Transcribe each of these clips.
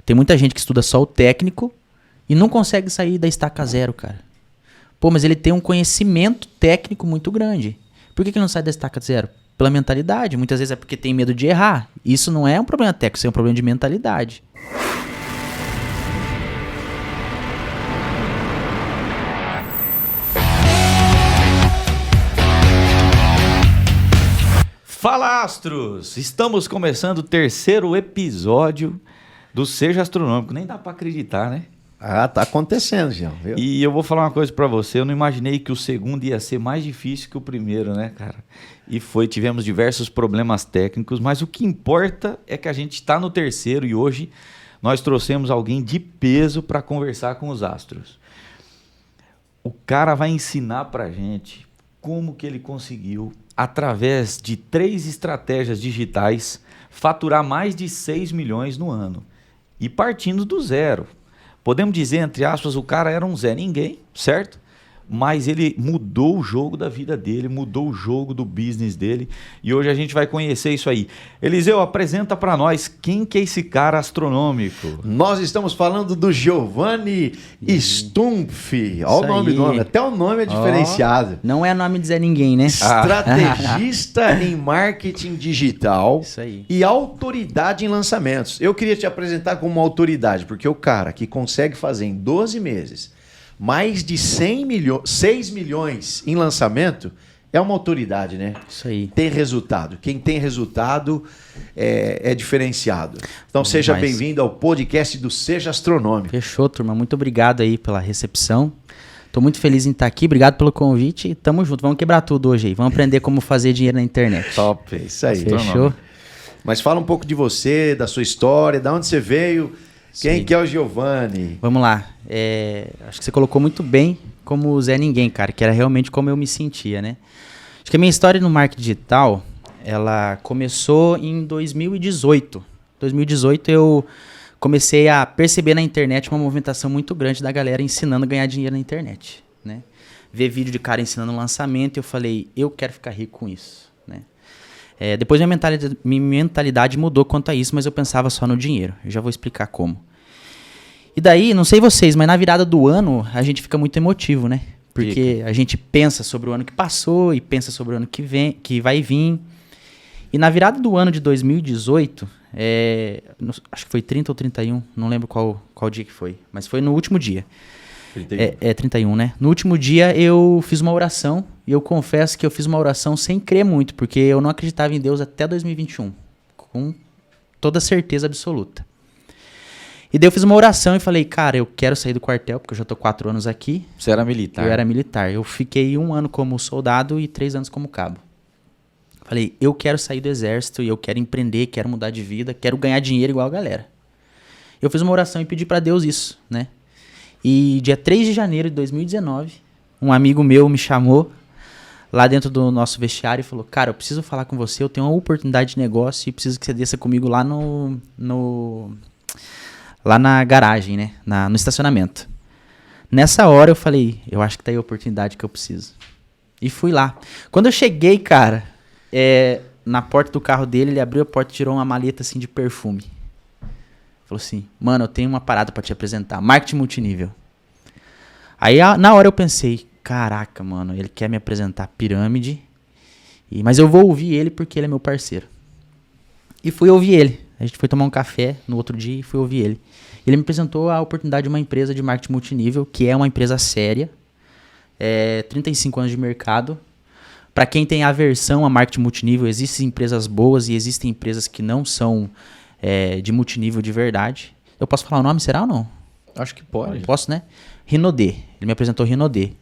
Tem muita gente que estuda só o técnico e não consegue sair da estaca zero, cara. Pô, mas ele tem um conhecimento técnico muito grande. Por que ele não sai da estaca zero? Pela mentalidade. Muitas vezes é porque tem medo de errar. Isso não é um problema técnico, isso é um problema de mentalidade. Fala, astros! Estamos começando o 3º episódio do Seja Astronômico. Nem dá pra acreditar, né? Ah, tá acontecendo, João. Viu? E eu vou falar uma coisa pra você. Eu não imaginei que o segundo ia ser mais difícil que o primeiro, né, cara? E tivemos diversos problemas técnicos, mas o que importa é que a gente tá no 3º e hoje nós trouxemos alguém de peso pra conversar com os astros. O cara vai ensinar pra gente como que ele conseguiu, através de 3 estratégias digitais, faturar mais de 6 milhões no ano. E partindo do zero. Podemos dizer, entre aspas, o cara era um Zé Ninguém, certo? Mas ele mudou o jogo da vida dele, mudou o jogo do business dele. E hoje a gente vai conhecer isso aí. Eliseu, apresenta para nós quem que é esse cara astronômico. Nós estamos falando do Giovanni Stumpf. Olha o nome do homem, até o nome é diferenciado. Não é nome de Zé Ninguém, né? Estrategista em marketing digital. Isso aí. E autoridade em lançamentos. Eu queria te apresentar como uma autoridade, porque o cara que consegue fazer em 12 meses mais de 6 milhões em lançamento é uma autoridade, né? Isso aí. Tem resultado. Quem tem resultado é diferenciado. Então seja bem-vindo ao podcast do Seja Astronômico. Fechou, turma. Muito obrigado aí pela recepção. Tô muito feliz em estar aqui. Obrigado pelo convite. E tamo junto. Vamos quebrar tudo hoje aí. Vamos aprender como fazer dinheiro na internet. Top. É isso aí. Fechou? Mas fala um pouco de você, da sua história, da onde você veio. Quem que é o Giovanni? Vamos lá. Acho que você colocou muito bem como o Zé Ninguém, cara, que era realmente como eu me sentia, né? Acho que a minha história no marketing digital, ela começou em 2018. Em 2018 eu comecei a perceber na internet uma movimentação muito grande da galera ensinando a ganhar dinheiro na internet, né? Ver vídeo de cara ensinando lançamento e eu falei, eu quero ficar rico com isso, né? Depois minha mentalidade mudou quanto a isso, mas eu pensava só no dinheiro. Eu já vou explicar como. E daí, não sei vocês, mas na virada do ano a gente fica muito emotivo, né? Porque a gente pensa sobre o ano que passou e pensa sobre o ano que vai vir. E na virada do ano de 2018, acho que foi 30 ou 31, não lembro qual dia que foi, mas foi no último dia. 31. 31, né? No último dia eu fiz uma oração e eu confesso que eu fiz uma oração sem crer muito, porque eu não acreditava em Deus até 2021, com toda certeza absoluta. E daí eu fiz uma oração e falei, cara, eu quero sair do quartel, porque eu já tô 4 anos aqui. Você era militar? Eu era militar. Eu fiquei 1 ano como soldado e 3 anos como cabo. Falei, eu quero sair do exército e eu quero empreender, quero mudar de vida, quero ganhar dinheiro igual a galera. Eu fiz uma oração e pedi pra Deus isso, né? E dia 3 de janeiro de 2019, um amigo meu me chamou lá dentro do nosso vestiário e falou, cara, eu preciso falar com você, eu tenho uma oportunidade de negócio e preciso que você desça comigo lá lá na garagem, né? No estacionamento. Nessa hora eu falei, eu acho que tá aí a oportunidade que eu preciso. E fui lá. Quando eu cheguei, cara, na porta do carro dele, ele abriu a porta e tirou uma maleta assim de perfume. Falou assim, mano, eu tenho uma parada pra te apresentar, marketing multinível. Aí na hora eu pensei, caraca, mano, ele quer me apresentar pirâmide, mas eu vou ouvir ele porque ele é meu parceiro. E fui ouvir ele. A gente foi tomar um café no outro dia e fui ouvir ele. Ele me apresentou a oportunidade de uma empresa de marketing multinível, que é uma empresa séria, 35 anos de mercado. Para quem tem aversão a marketing multinível, existem empresas boas e existem empresas que não são de multinível de verdade. Eu posso falar o nome, será ou não? Acho que pode. Posso, né? Rinodê. Ele me apresentou Rinodê.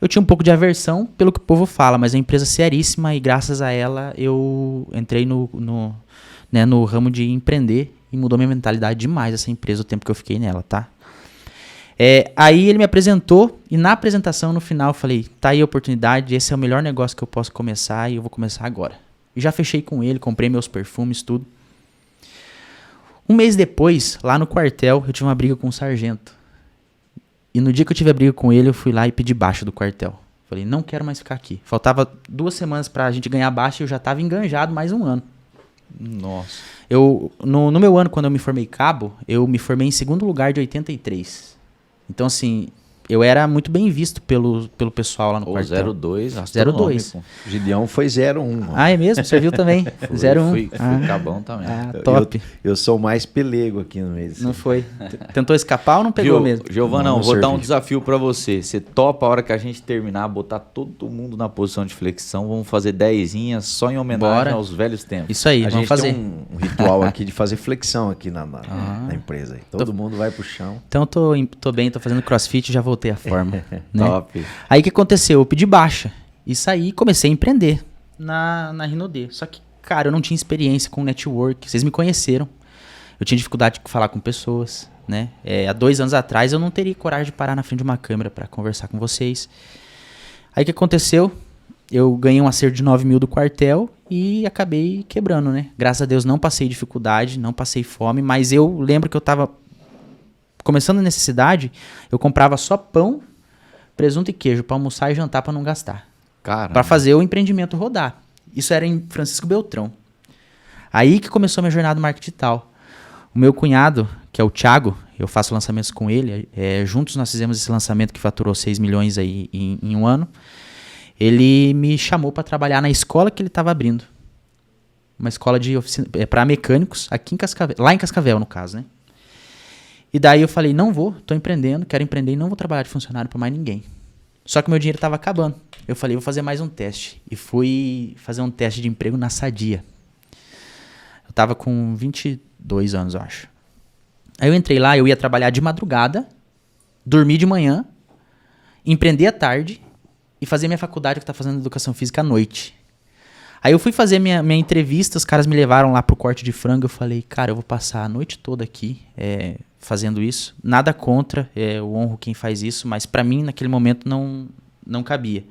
Eu tinha um pouco de aversão pelo que o povo fala, mas é uma empresa seríssima e graças a ela eu entrei no ramo de empreender e mudou minha mentalidade demais essa empresa, o tempo que eu fiquei nela, tá? Aí ele me apresentou e na apresentação, no final, eu falei, tá aí a oportunidade, esse é o melhor negócio que eu posso começar e eu vou começar agora. E já fechei com ele, comprei meus perfumes, tudo. Um mês depois, lá no quartel, eu tive uma briga com um sargento. E no dia que eu tive a briga com ele, eu fui lá e pedi baixa do quartel. Falei, não quero mais ficar aqui. Faltava 2 semanas pra gente ganhar baixa e eu já tava enganjado mais 1 ano. Nossa. No meu ano, quando eu me formei cabo, eu me formei em segundo lugar de 83. Então, assim, eu era muito bem visto pelo pessoal lá no O quartel. 02, 02. astronômico. O Gideão foi 01. Ah, é mesmo? Você viu também? 01. Fui cabão também. Ah, top. Eu sou mais pelego aqui no meio. Não foi. Tentou escapar ou não pegou mesmo? Giovanão, Não vou dar um servi. desafio pra você. Você topa a hora que a gente terminar, botar todo mundo na posição de flexão. Vamos fazer 10 só em homenagem Bora. aos velhos tempos. Isso aí, A vamos gente fazer. tem um ritual aqui de fazer flexão aqui na empresa. Todo mundo vai pro chão. Então tô bem, tô fazendo crossfit e já voltei à forma. né? Top. Aí o que aconteceu? Eu pedi baixa. E saí e comecei a empreender na Rinode. Só que, cara, eu não tinha experiência com network. Vocês me conheceram. Eu tinha dificuldade de falar com pessoas, né? Há 2 anos atrás eu não teria coragem de parar na frente de uma câmera para conversar com vocês. Aí o que aconteceu? Eu ganhei um acerto de 9 mil do quartel e acabei quebrando, né? Graças a Deus não passei dificuldade, não passei fome, mas eu lembro que eu tava começando a necessidade, eu comprava só pão, presunto e queijo para almoçar e jantar para não gastar. Cara. Para fazer o empreendimento rodar. Isso era em Francisco Beltrão. Aí que começou a minha jornada no marketing digital. O meu cunhado, que é o Thiago, eu faço lançamentos com ele. Juntos nós fizemos esse lançamento que faturou 6 milhões aí em um ano. Ele me chamou para trabalhar na escola que ele estava abrindo. Uma escola de oficina para mecânicos, aqui em Cascavel, lá em Cascavel, no caso, né? E daí eu falei, não vou, tô empreendendo, quero empreender e não vou trabalhar de funcionário para mais ninguém. Só que meu dinheiro estava acabando. Eu falei, vou fazer mais um teste. E fui fazer um teste de emprego na Sadia. Eu tava com 22 anos, eu acho. Aí eu entrei lá, eu ia trabalhar de madrugada, dormir de manhã, empreender à tarde e fazer minha faculdade que tá fazendo educação física à noite. Aí eu fui fazer minha entrevista, os caras me levaram lá pro corte de frango, eu falei, cara, eu vou passar a noite toda aqui fazendo isso. Nada contra, eu honro quem faz isso, mas pra mim naquele momento não cabia.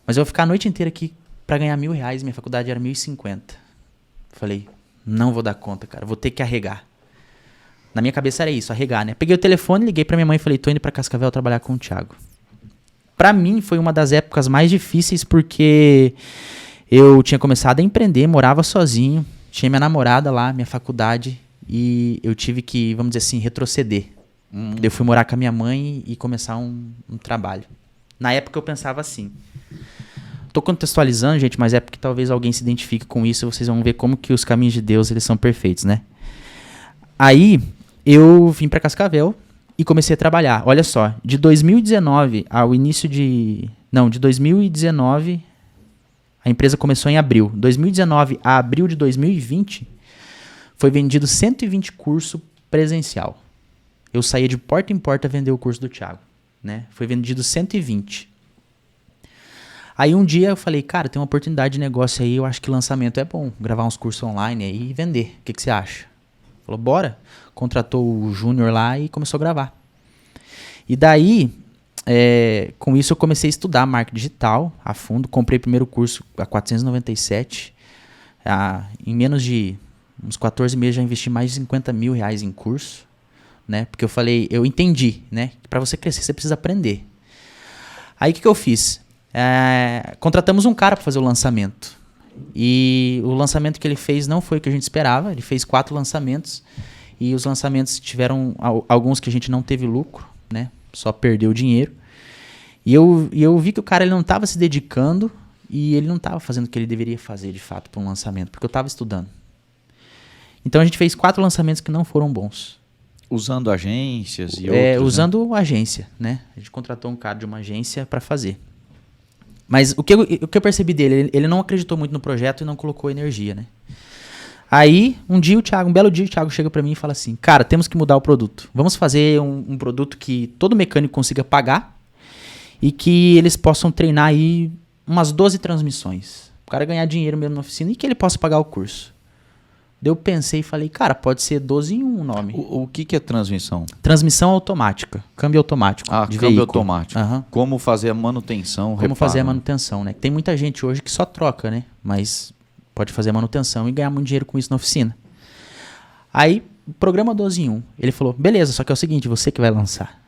Mas eu vou ficar a noite inteira aqui pra ganhar R$1.000, minha faculdade era 1.050. Falei, não vou dar conta, cara, vou ter que arregar. Na minha cabeça era isso, arregar, né? Peguei o telefone, liguei pra minha mãe e falei, tô indo pra Cascavel trabalhar com o Thiago. Pra mim foi uma das épocas mais difíceis porque eu tinha começado a empreender, morava sozinho, tinha minha namorada lá, minha faculdade, e eu tive que, vamos dizer assim, retroceder. Eu fui morar com a minha mãe e começar um trabalho. Na época eu pensava assim. Tô contextualizando, gente, mas é porque talvez alguém se identifique com isso e vocês vão ver como que os caminhos de Deus, eles são perfeitos, né? Aí eu vim pra Cascavel e comecei a trabalhar. Olha só, de 2019 ao início de 2019, a empresa começou em abril. 2019 a abril de 2020, foi vendido 120 cursos presencial. Eu saía de porta em porta vender o curso do Thiago, né? Foi vendido 120. Aí um dia eu falei, cara, tem uma oportunidade de negócio aí, eu acho que lançamento é bom. Gravar uns cursos online aí e vender. O que você acha? Falou, bora. Contratou o Júnior lá e começou a gravar. E daí, com isso eu comecei a estudar marketing digital a fundo. Comprei o primeiro curso a 497. Em menos de uns 14 meses já investi mais de R$50 mil em curso. Né? Porque eu falei, eu entendi, né? Que para você crescer você precisa aprender. Aí o que eu fiz? Contratamos um cara para fazer o lançamento. E o lançamento que ele fez não foi o que a gente esperava. Ele fez 4 lançamentos. E os lançamentos tiveram alguns que a gente não teve lucro, né? Só perdeu dinheiro. E eu vi que o cara ele não estava se dedicando e ele não estava fazendo o que ele deveria fazer de fato para um lançamento, porque eu estava estudando. Então a gente fez 4 lançamentos que não foram bons. Usando agências e outros. Usando agência, né? A gente contratou um cara de uma agência para fazer. Mas o que eu percebi dele, ele não acreditou muito no projeto e não colocou energia, né? Aí, um belo dia o Thiago chega pra mim e fala assim, cara, temos que mudar o produto. Vamos fazer um produto que todo mecânico consiga pagar e que eles possam treinar aí umas 12 transmissões. O cara ganhar dinheiro mesmo na oficina e que ele possa pagar o curso. Daí eu pensei e falei, cara, pode ser 12 em 1 o nome. O que é transmissão? Transmissão automática, câmbio automático. Câmbio veículo. automático. Uhum. Como fazer a manutenção, Como fazer a manutenção, né? Tem muita gente hoje que só troca, né? Mas pode fazer a manutenção e ganhar muito dinheiro com isso na oficina. Aí, programa 12 em 1. Ele falou, beleza, só que é o seguinte, você que vai lançar.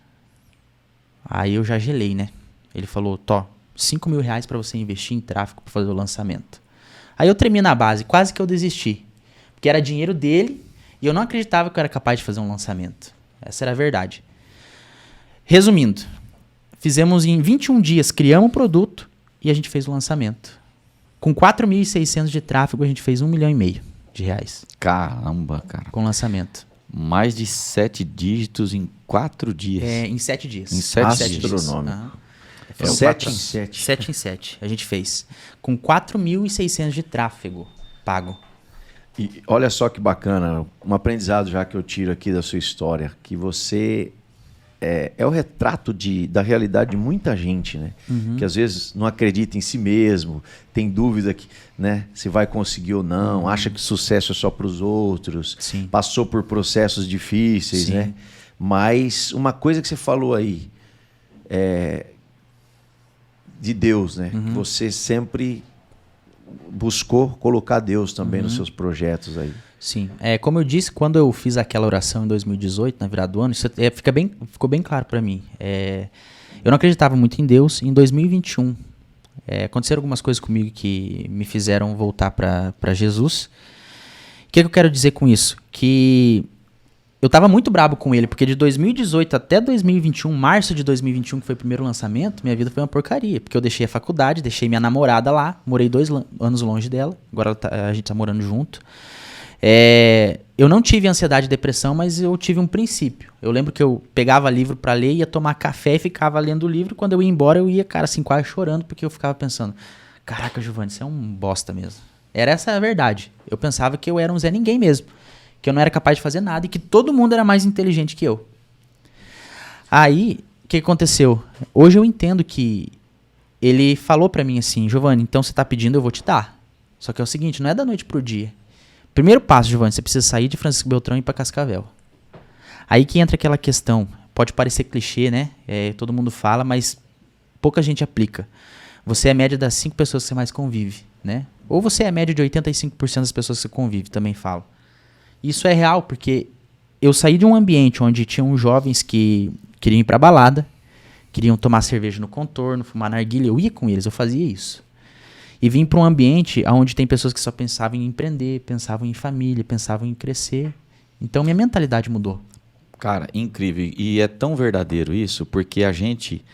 Aí eu já gelei, né? Ele falou, R$5 mil pra você investir em tráfego pra fazer o lançamento. Aí eu tremi na base, quase que eu desisti. Porque era dinheiro dele e eu não acreditava que eu era capaz de fazer um lançamento. Essa era a verdade. Resumindo, fizemos em 21 dias, criamos o produto e a gente fez o lançamento. Com 4.600 de tráfego, a gente fez R$1,5 milhão de reais. Caramba, cara. Com o lançamento. Mais de 7 dígitos em 4 dias. Em 7 dias. Em 7 dias. Astronômico. Foram 7 em 7. 7 em 7. A gente fez. Com 4.600 de tráfego pago. E olha só que bacana, um aprendizado já que eu tiro aqui da sua história, que você é o retrato da realidade de muita gente, né? Que às vezes não acredita em si mesmo, tem dúvida que, né, se vai conseguir ou não, acha que sucesso é só para os outros, Sim. passou por processos difíceis, Sim. né? Mas uma coisa que você falou aí de Deus, né? Que você sempre buscou colocar Deus também nos seus projetos aí. Sim. Como eu disse, quando eu fiz aquela oração em 2018, na virada do ano, isso ficou bem claro para mim. Eu não acreditava muito em Deus. Em 2021, aconteceram algumas coisas comigo que me fizeram voltar para Jesus. O que eu quero dizer com isso? Que eu tava muito brabo com ele, porque de 2018 até 2021, março de 2021, que foi o primeiro lançamento, minha vida foi uma porcaria. Porque eu deixei a faculdade, deixei minha namorada lá, morei 2 anos longe dela, agora a gente tá morando junto. Eu não tive ansiedade e depressão, mas eu tive um princípio. Eu lembro que eu pegava livro pra ler, ia tomar café e ficava lendo o livro. Quando eu ia embora, eu ia, cara, assim, quase chorando, porque eu ficava pensando, caraca, Giovanni, você é um bosta mesmo. Era essa a verdade. Eu pensava que eu era um Zé Ninguém mesmo. Que eu não era capaz de fazer nada e que todo mundo era mais inteligente que eu. Aí, o que aconteceu? Hoje eu entendo que ele falou pra mim assim, Giovanni, então você tá pedindo, eu vou te dar. Só que é o seguinte, não é da noite pro dia. Primeiro passo, Giovanni, você precisa sair de Francisco Beltrão e ir pra Cascavel. Aí que entra aquela questão, pode parecer clichê, né? Todo mundo fala, mas pouca gente aplica. Você é a média das 5 pessoas que você mais convive, né? Ou você é a média de 85% das pessoas que você convive, também falo. Isso é real, porque eu saí de um ambiente onde tinham jovens que queriam ir pra balada, queriam tomar cerveja no contorno, fumar narguilha, eu ia com eles, eu fazia isso. E vim para um ambiente onde tem pessoas que só pensavam em empreender, pensavam em família, pensavam em crescer. Então minha mentalidade mudou. Cara, incrível. E é tão verdadeiro isso, porque a gente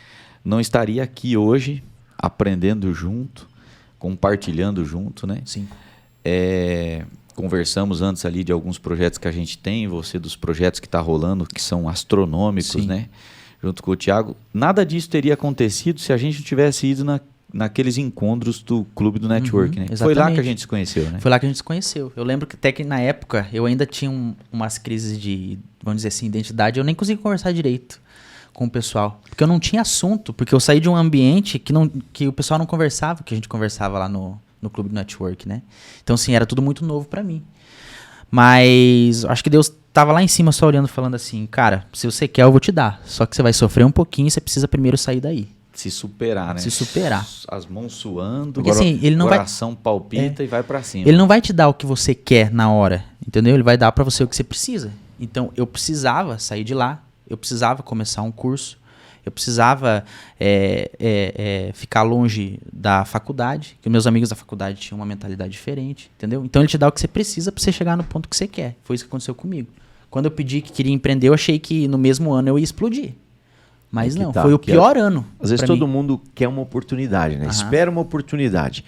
não estaria aqui hoje aprendendo junto, compartilhando junto, né? Sim. Conversamos antes ali de alguns projetos que a gente tem, você dos projetos que está rolando, que são astronômicos, Sim. né? Junto com o Thiago. Nada disso teria acontecido se a gente não tivesse ido naqueles encontros do Clube do Network, né? Foi lá que a gente se conheceu, né? Foi lá que a gente se conheceu. Eu lembro que até que na época eu ainda tinha umas crises de, vamos dizer assim, identidade. Eu nem conseguia conversar direito com o pessoal. Porque eu não tinha assunto. Porque eu saí de um ambiente que o pessoal não conversava, que a gente conversava lá no Clube do Network, né? Então, assim, era tudo muito novo pra mim. Mas acho que Deus tava lá em cima só olhando, falando assim, cara, se você quer, eu vou te dar. Só que você vai sofrer um pouquinho e você precisa primeiro sair daí. Se superar, né? Se superar. As mãos suando, Porque, assim, ele não coração palpita e vai pra cima. Ele não vai te dar o que você quer na hora, entendeu? Ele vai dar pra você o que você precisa. Então, eu precisava sair de lá, eu precisava começar um curso, eu precisava ficar longe da faculdade, que meus amigos da faculdade tinham uma mentalidade diferente, entendeu? Então, ele te dá o que você precisa pra você chegar no ponto que você quer. Foi isso que aconteceu comigo. Quando eu pedi que queria empreender, eu achei que no mesmo ano eu ia explodir. Mas não, foi o pior ano. Às vezes todo mundo quer uma oportunidade, né? Espera uma oportunidade.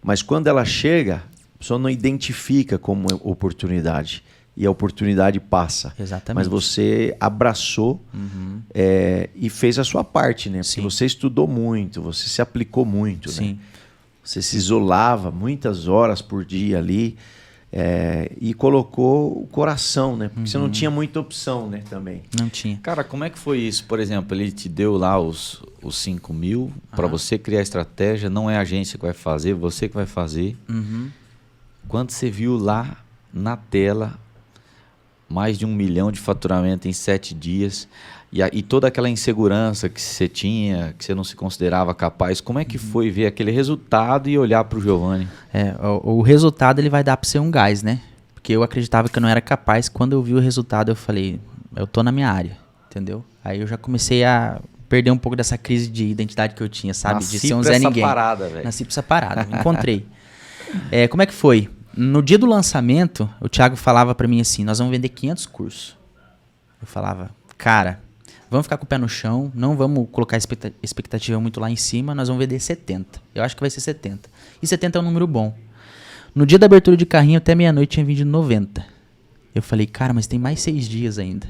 Mas quando ela chega, a pessoa não identifica como oportunidade. E a oportunidade passa. Exatamente. Mas você abraçou e fez a sua parte, né? Porque Sim. você estudou muito, você se aplicou muito, Sim. né? Você se isolava muitas horas por dia ali e colocou o coração, né? Porque você não tinha muita opção, né? Também. Não tinha. Cara, como é que foi isso? Por exemplo, ele te deu lá os 5 mil para você criar a estratégia, não é a agência que vai fazer, você que vai fazer. Quando você viu lá na tela mais de 1 milhão de faturamento em 7 dias e toda aquela insegurança que você tinha, que você não se considerava capaz, como é que foi ver aquele resultado e olhar para o Giovanni? O resultado ele vai dar para você um gás, né? Porque eu acreditava que eu não era capaz. Quando eu vi o resultado, eu falei, eu tô na minha área, entendeu? Aí eu já comecei a perder um pouco dessa crise de identidade que eu tinha, sabe? Nasci de ser um pra Zé essa Ninguém. parada, velho. Nasci pra essa parada, me encontrei. Como é que foi? No dia do lançamento, o Thiago falava pra mim assim, nós vamos vender 500 cursos. Eu falava, cara, vamos ficar com o pé no chão, não vamos colocar expectativa muito lá em cima, nós vamos vender 70. Eu acho que vai ser 70. E 70 é um número bom. No dia da abertura de carrinho, até meia-noite, tinha vendido 90. Eu falei, cara, mas tem mais 6 dias ainda.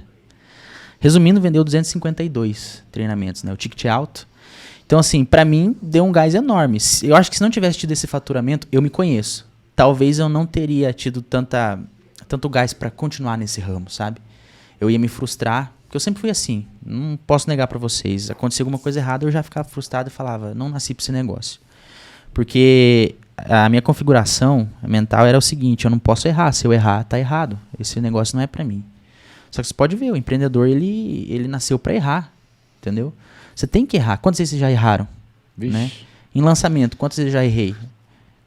Resumindo, vendeu 252 treinamentos, né? O ticket é alto. Então, assim, pra mim, deu um gás enorme. Eu acho que se não tivesse tido esse faturamento, eu me conheço. Talvez eu não teria tido tanto gás pra continuar nesse ramo, sabe? Eu ia me frustrar, porque eu sempre fui assim. Não posso negar pra vocês. Acontecia alguma coisa errada, eu já ficava frustrado e falava, não nasci pra esse negócio. Porque a minha configuração mental era o seguinte, eu não posso errar. Se eu errar, tá errado. Esse negócio não é pra mim. Só que você pode ver, o empreendedor, ele nasceu pra errar, entendeu? Você tem que errar. Quantas vezes vocês já erraram? Né? Em lançamento, quantas vezes eu já errei?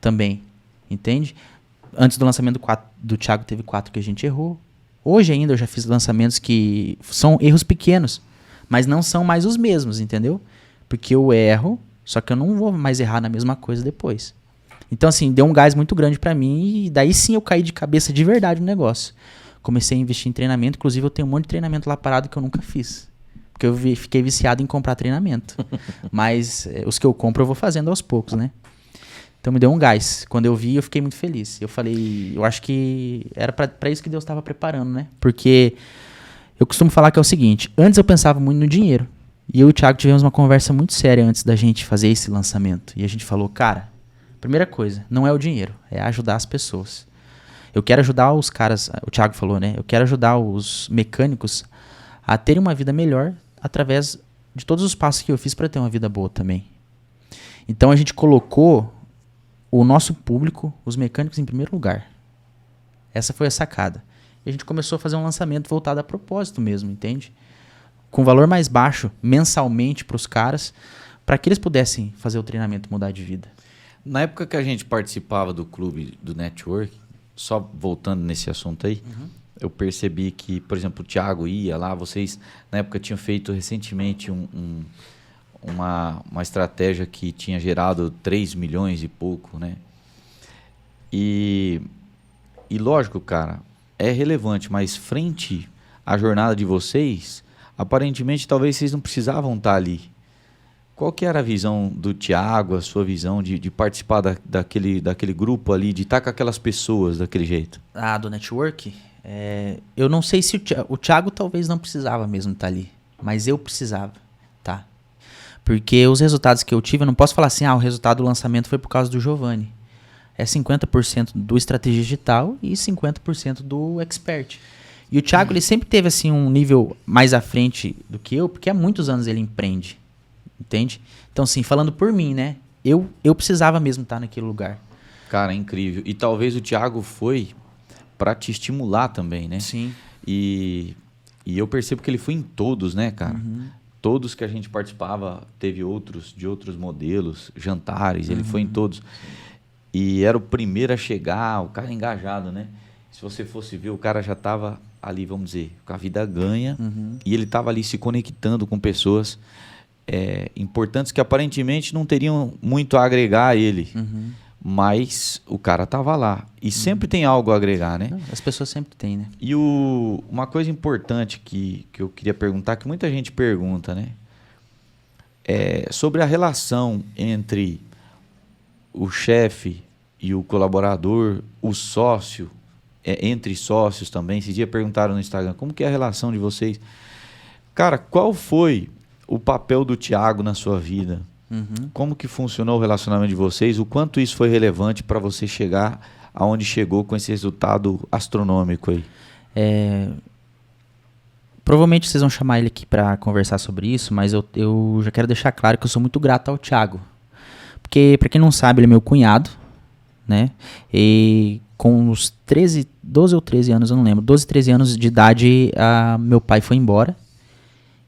Também, entende? Antes do lançamento do Thiago, teve 4 que a gente errou. Hoje ainda eu já fiz lançamentos que são erros pequenos, mas não são mais os mesmos, entendeu? Porque eu erro, só que eu não vou mais errar na mesma coisa depois. Então, assim, deu um gás muito grande pra mim e daí sim eu caí de cabeça de verdade no negócio. Comecei a investir em treinamento, inclusive eu tenho um monte de treinamento lá parado que eu nunca fiz. Porque eu fiquei viciado em comprar treinamento. Mas os que eu compro eu vou fazendo aos poucos, né? Então me deu um gás. Quando eu vi, eu fiquei muito feliz. Eu falei, eu acho que era pra isso que Deus estava preparando, né? Porque eu costumo falar que é o seguinte, antes eu pensava muito no dinheiro. E eu e o Thiago tivemos uma conversa muito séria antes da gente fazer esse lançamento. E a gente falou, cara, primeira coisa, não é o dinheiro, é ajudar as pessoas. Eu quero ajudar os caras, o Thiago falou, né? Eu quero ajudar os mecânicos a terem uma vida melhor através de todos os passos que eu fiz para ter uma vida boa também. Então a gente colocou o nosso público, os mecânicos, em primeiro lugar. Essa foi a sacada. E a gente começou a fazer um lançamento voltado a propósito mesmo, entende? Com valor mais baixo, mensalmente para os caras, para que eles pudessem fazer o treinamento mudar de vida. Na época que a gente participava do clube do network, só voltando nesse assunto aí, eu percebi que, por exemplo, o Thiago ia lá, vocês na época tinham feito recentemente uma estratégia que tinha gerado 3 milhões e pouco, né? E lógico, cara, é relevante, mas frente à jornada de vocês, aparentemente talvez vocês não precisavam estar ali. Qual que era a visão do Thiago, a sua visão de participar daquele grupo ali, de estar com aquelas pessoas daquele jeito? Ah, do network? Eu não sei se o Thiago talvez não precisava mesmo estar ali, mas eu precisava, tá? Porque os resultados que eu tive, eu não posso falar assim, o resultado do lançamento foi por causa do Giovanni. É 50% do estratégia digital e 50% do expert. E o Thiago, ele sempre teve assim um nível mais à frente do que eu, porque há muitos anos ele empreende. Entende? Então, assim, falando por mim, né? Eu precisava mesmo estar naquele lugar. Cara, é incrível. E talvez o Thiago foi para te estimular também, né? Sim. E eu percebo que ele foi em todos, né, cara? Todos que a gente participava, teve outros, de outros modelos, jantares, ele foi em todos. E era o primeiro a chegar, o cara engajado, né? Se você fosse ver, o cara já estava ali, vamos dizer, com a vida ganha. E ele estava ali se conectando com pessoas importantes que aparentemente não teriam muito a agregar a ele. Mas o cara tava lá. E sempre tem algo a agregar, né? As pessoas sempre têm, né? E uma coisa importante que eu queria perguntar, que muita gente pergunta, né? É sobre a relação entre o chefe e o colaborador, o sócio, entre sócios também. Esse dia perguntaram no Instagram, como que é a relação de vocês? Cara, qual foi o papel do Thiago na sua vida? Como que funcionou o relacionamento de vocês? O quanto isso foi relevante para você chegar aonde chegou com esse resultado astronômico aí? Provavelmente vocês vão chamar ele aqui para conversar sobre isso, mas eu já quero deixar claro que eu sou muito grato ao Thiago. Porque, para quem não sabe, ele é meu cunhado, né? E com uns 12 ou 13 anos, eu não lembro, 12, 13 anos de idade, meu pai foi embora.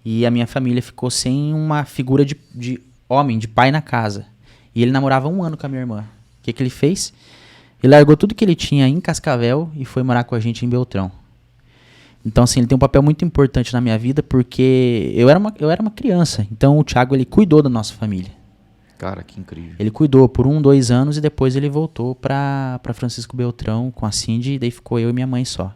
E a minha família ficou sem uma figura de homem, de pai na casa. E ele namorava 1 ano com a minha irmã. O que ele fez? Ele largou tudo que ele tinha em Cascavel e foi morar com a gente em Beltrão. Então, assim, ele tem um papel muito importante na minha vida porque eu era uma criança. Então, o Thiago, ele cuidou da nossa família. Cara, que incrível. Ele cuidou por 2 anos e depois ele voltou para Francisco Beltrão com a Cindy, e daí ficou eu e minha mãe só.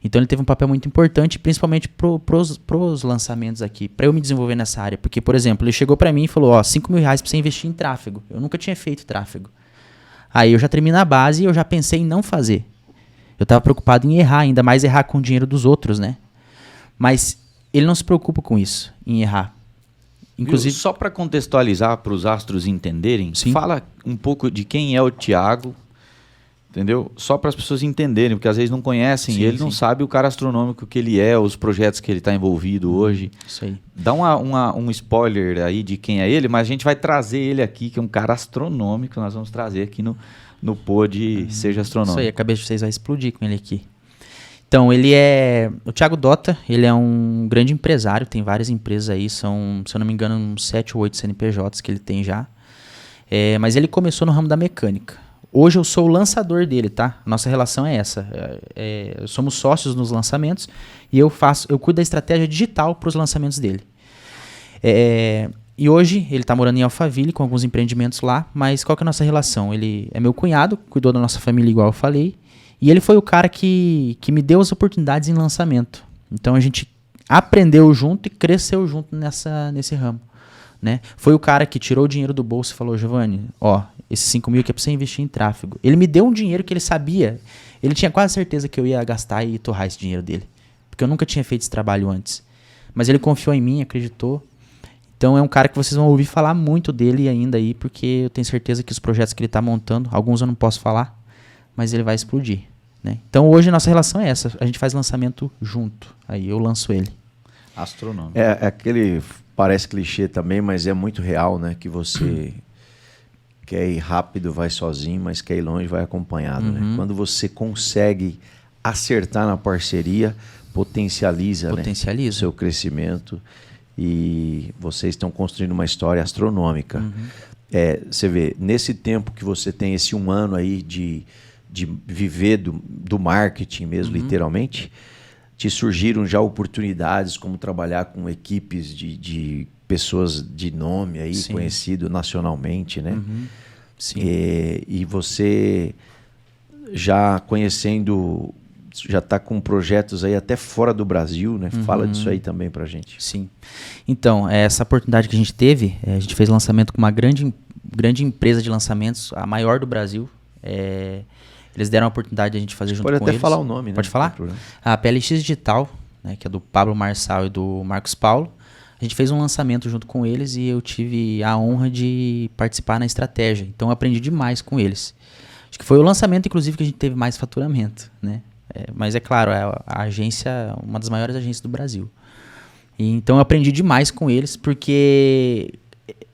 Então ele teve um papel muito importante, principalmente pros lançamentos aqui, para eu me desenvolver nessa área. Porque, por exemplo, ele chegou para mim e falou, R$5.000 para você investir em tráfego. Eu nunca tinha feito tráfego. Aí eu já terminei na base e eu já pensei em não fazer. Eu estava preocupado em errar, ainda mais errar com o dinheiro dos outros, né? Mas ele não se preocupa com isso, em errar. Inclusive, Só para contextualizar, para os astros entenderem, Sim. fala um pouco de quem é o Thiago, entendeu? Só para as pessoas entenderem, porque às vezes não conhecem, Sim, e ele sim. não sabe o cara astronômico que ele é, os projetos que ele está envolvido hoje. isso aí. Dá um spoiler aí de quem é ele, mas a gente vai trazer ele aqui, que é um cara astronômico, nós vamos trazer aqui no Pod Seja Astronômico. Isso aí, a cabeça de vocês vai explodir com ele aqui. Então, ele é... O Thiago Dota, ele é um grande empresário, tem várias empresas aí, são, se eu não me engano, uns 7 ou 8 CNPJs que ele tem já. Mas ele começou no ramo da mecânica. Hoje eu sou o lançador dele, tá? Nossa relação é essa. Somos sócios nos lançamentos e eu cuido da estratégia digital para os lançamentos dele. E hoje ele está morando em Alphaville com alguns empreendimentos lá, mas qual que é a nossa relação? Ele é meu cunhado, cuidou da nossa família igual eu falei, e ele foi o cara que me deu as oportunidades em lançamento. Então a gente aprendeu junto e cresceu junto nesse ramo. Né? Foi o cara que tirou o dinheiro do bolso e falou, Giovanni, esses 5.000 aqui é pra você investir em tráfego. Ele me deu um dinheiro que ele sabia, ele tinha quase certeza que eu ia gastar e torrar esse dinheiro dele. Porque eu nunca tinha feito esse trabalho antes. Mas ele confiou em mim, acreditou. Então é um cara que vocês vão ouvir falar muito dele ainda aí, porque eu tenho certeza que os projetos que ele tá montando, alguns eu não posso falar, mas ele vai explodir. Né? Então hoje a nossa relação é essa, a gente faz lançamento junto, aí eu lanço ele. Astronômico. É aquele, parece clichê também, mas é muito real, né? Que você quer ir rápido, vai sozinho, mas quer ir longe, vai acompanhado. Né? Quando você consegue acertar na parceria, potencializa. Né? O seu crescimento. E vocês estão construindo uma história astronômica. Você vê, nesse tempo que você tem esse 1 ano aí de viver do marketing mesmo, literalmente, te surgiram já oportunidades como trabalhar com equipes de pessoas de nome aí, Sim. conhecido nacionalmente, né? Sim. E você já conhecendo, já está com projetos aí até fora do Brasil, né? Fala disso aí também pra gente. Sim. Então, essa oportunidade que a gente teve, a gente fez lançamento com uma grande empresa de lançamentos, a maior do Brasil. Eles deram a oportunidade de a gente fazer junto com eles. Pode até falar o nome, né? Pode falar? A PLX Digital, né, que é do Pablo Marçal e do Marcos Paulo. A gente fez um lançamento junto com eles e eu tive a honra de participar na estratégia. Então eu aprendi demais com eles. Acho que foi o lançamento, inclusive, que a gente teve mais faturamento, né? Mas é claro, é a agência, uma das maiores agências do Brasil. E, então eu aprendi demais com eles, porque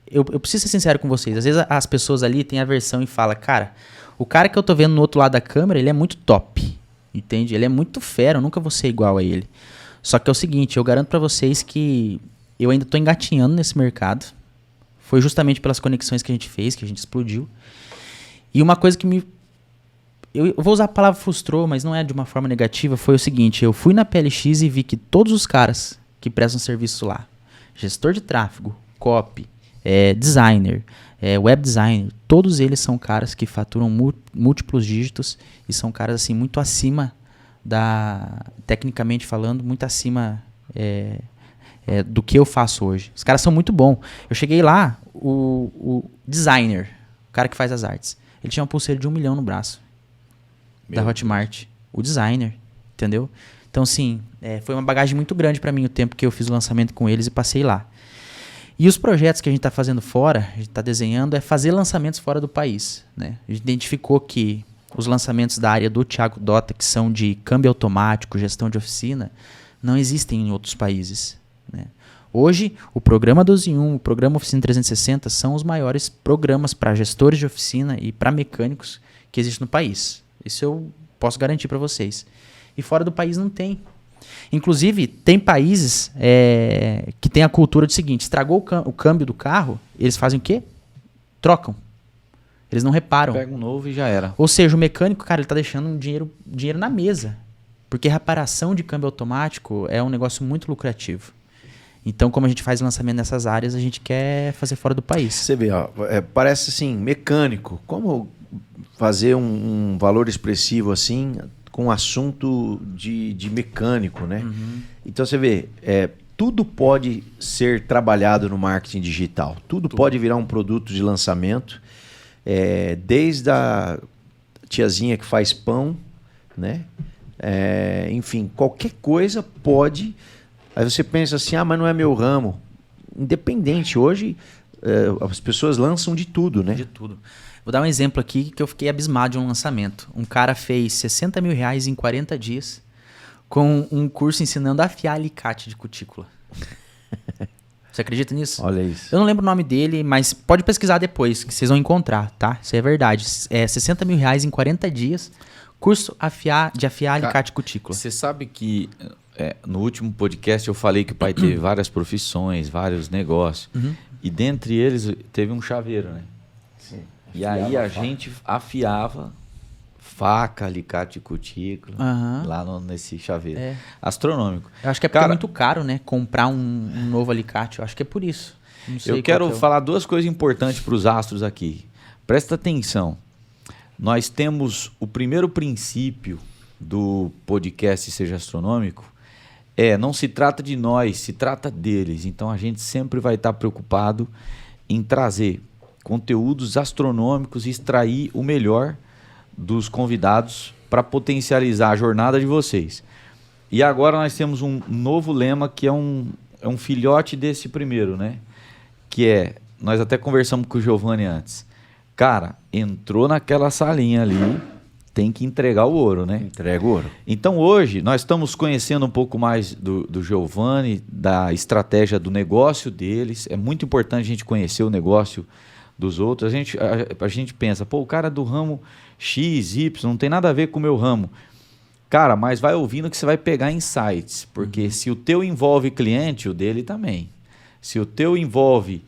eu preciso ser sincero com vocês. Às vezes as pessoas ali têm aversão e falam, cara, o cara que eu tô vendo no outro lado da câmera, ele é muito top, entende? Ele é muito fera, eu nunca vou ser igual a ele. Só que é o seguinte, eu garanto pra vocês que eu ainda tô engatinhando nesse mercado. Foi justamente pelas conexões que a gente fez, que a gente explodiu. E uma coisa que eu vou usar a palavra frustrou, mas não é de uma forma negativa, foi o seguinte, eu fui na PLX e vi que todos os caras que prestam serviço lá, gestor de tráfego, copy, designer, web designer, todos eles são caras que faturam múltiplos dígitos e são caras assim muito acima tecnicamente falando, muito acima do que eu faço hoje. Os caras são muito bons. Eu cheguei lá, o designer, o cara que faz as artes, ele tinha uma pulseira de 1 milhão no braço. Da Hotmart. O designer, entendeu? Então, assim, foi uma bagagem muito grande para mim o tempo que eu fiz o lançamento com eles e passei lá. E os projetos que a gente está fazendo fora, a gente está desenhando, é fazer lançamentos fora do país. Né? A gente identificou que os lançamentos da área do Thiago Dota, que são de câmbio automático, gestão de oficina, não existem em outros países. Né? Hoje, o programa 12 em 1, o programa Oficina 360 são os maiores programas para gestores de oficina e para mecânicos que existem no país. Isso eu posso garantir para vocês. E fora do país não tem. Inclusive, tem países que tem a cultura do seguinte, estragou o câmbio do carro, eles fazem o quê? Trocam. Eles não reparam. Pega um novo e já era. Ou seja, o mecânico, cara, ele tá deixando um dinheiro na mesa. Porque reparação de câmbio automático é um negócio muito lucrativo. Então, como a gente faz lançamento nessas áreas, a gente quer fazer fora do país. Você vê, ó, parece assim, mecânico. Como fazer um valor expressivo assim com assunto de mecânico, né? Então você vê, tudo pode ser trabalhado no marketing digital. Tudo pode virar um produto de lançamento. Desde a tiazinha que faz pão, né? Enfim, qualquer coisa pode. Aí você pensa assim, mas não é meu ramo. Independente, hoje as pessoas lançam de tudo, né? De tudo. Vou dar um exemplo aqui que eu fiquei abismado de um lançamento. Um cara fez R$60 mil em 40 dias com um curso ensinando a afiar alicate de cutícula. Você acredita nisso? Olha isso. Eu não lembro o nome dele, mas pode pesquisar depois, que vocês vão encontrar, tá? Isso é verdade. R$60 mil em 40 dias, curso de afiar alicate de cutícula. Você sabe que no último podcast eu falei que o pai teve várias profissões, vários negócios. E dentre eles teve um chaveiro, né? Sim. E aí a gente afiava faca, alicate de cutícula lá nesse chaveiro. Astronômico. Eu acho que é porque é muito caro, né? Comprar um novo alicate. Eu acho que é por isso. Não sei eu quero falar duas coisas importantes para os astros aqui. Presta atenção. Nós temos o primeiro princípio do podcast Seja Astronômico. Não se trata de nós, se trata deles. Então a gente sempre vai estar preocupado em trazer conteúdos astronômicos e extrair o melhor dos convidados para potencializar a jornada de vocês. E agora nós temos um novo lema que é um filhote desse primeiro, né? Que nós até conversamos com o Giovanni antes. Cara, entrou naquela salinha ali, tem que entregar o ouro, né? Entrega o ouro. Então hoje nós estamos conhecendo um pouco mais do Giovanni, da estratégia do negócio deles. É muito importante a gente conhecer o negócio dos outros. A gente pensa, o cara é do ramo X, Y, não tem nada a ver com o meu ramo. Cara, mas vai ouvindo que você vai pegar insights, porque se o teu envolve cliente, o dele também. Se o teu envolve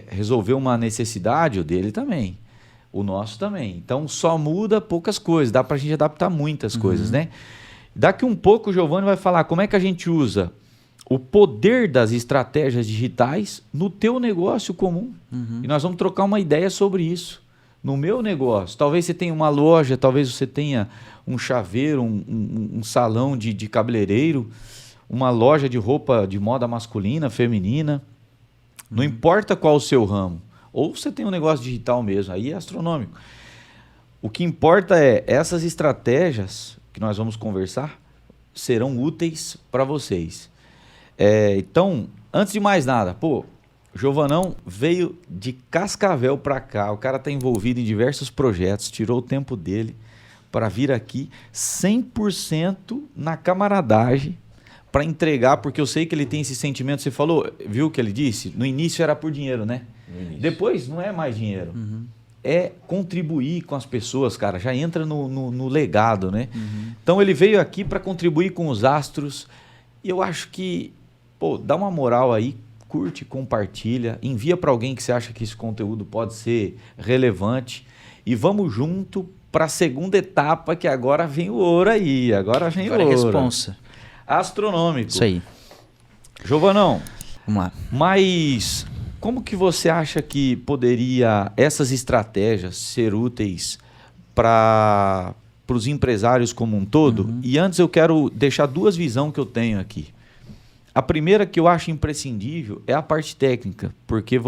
resolver uma necessidade, o dele também. O nosso também. Então só muda poucas coisas, dá pra gente adaptar muitas coisas, né? Daqui um pouco o Giovanni vai falar como é que a gente usa o poder das estratégias digitais no teu negócio comum. E nós vamos trocar uma ideia sobre isso. No meu negócio, talvez você tenha uma loja, talvez você tenha um chaveiro, um salão de cabeleireiro, uma loja de roupa de moda masculina, feminina. Não importa qual o seu ramo. Ou você tem um negócio digital mesmo, aí é astronômico. O que importa essas estratégias que nós vamos conversar serão úteis para vocês. Então, antes de mais nada, o Giovanão veio de Cascavel para cá. O cara está envolvido em diversos projetos, tirou o tempo dele para vir aqui 100% na camaradagem para entregar, porque eu sei que ele tem esse sentimento. Você falou, viu o que ele disse? No início era por dinheiro, né? Depois não é mais dinheiro. É contribuir com as pessoas, cara. Já entra no legado, né? Então ele veio aqui para contribuir com os astros. E eu acho que, dá uma moral aí, curte, compartilha, envia para alguém que você acha que esse conteúdo pode ser relevante. E vamos junto para a segunda etapa, que agora vem o ouro aí. Agora vem o ouro. É responsa. Astronômico. Isso aí. Giovanão, vamos lá. Mas como que você acha que poderia essas estratégias ser úteis para os empresários como um todo? E antes eu quero deixar duas visões que eu tenho aqui. A primeira que eu acho imprescindível é a parte técnica, porque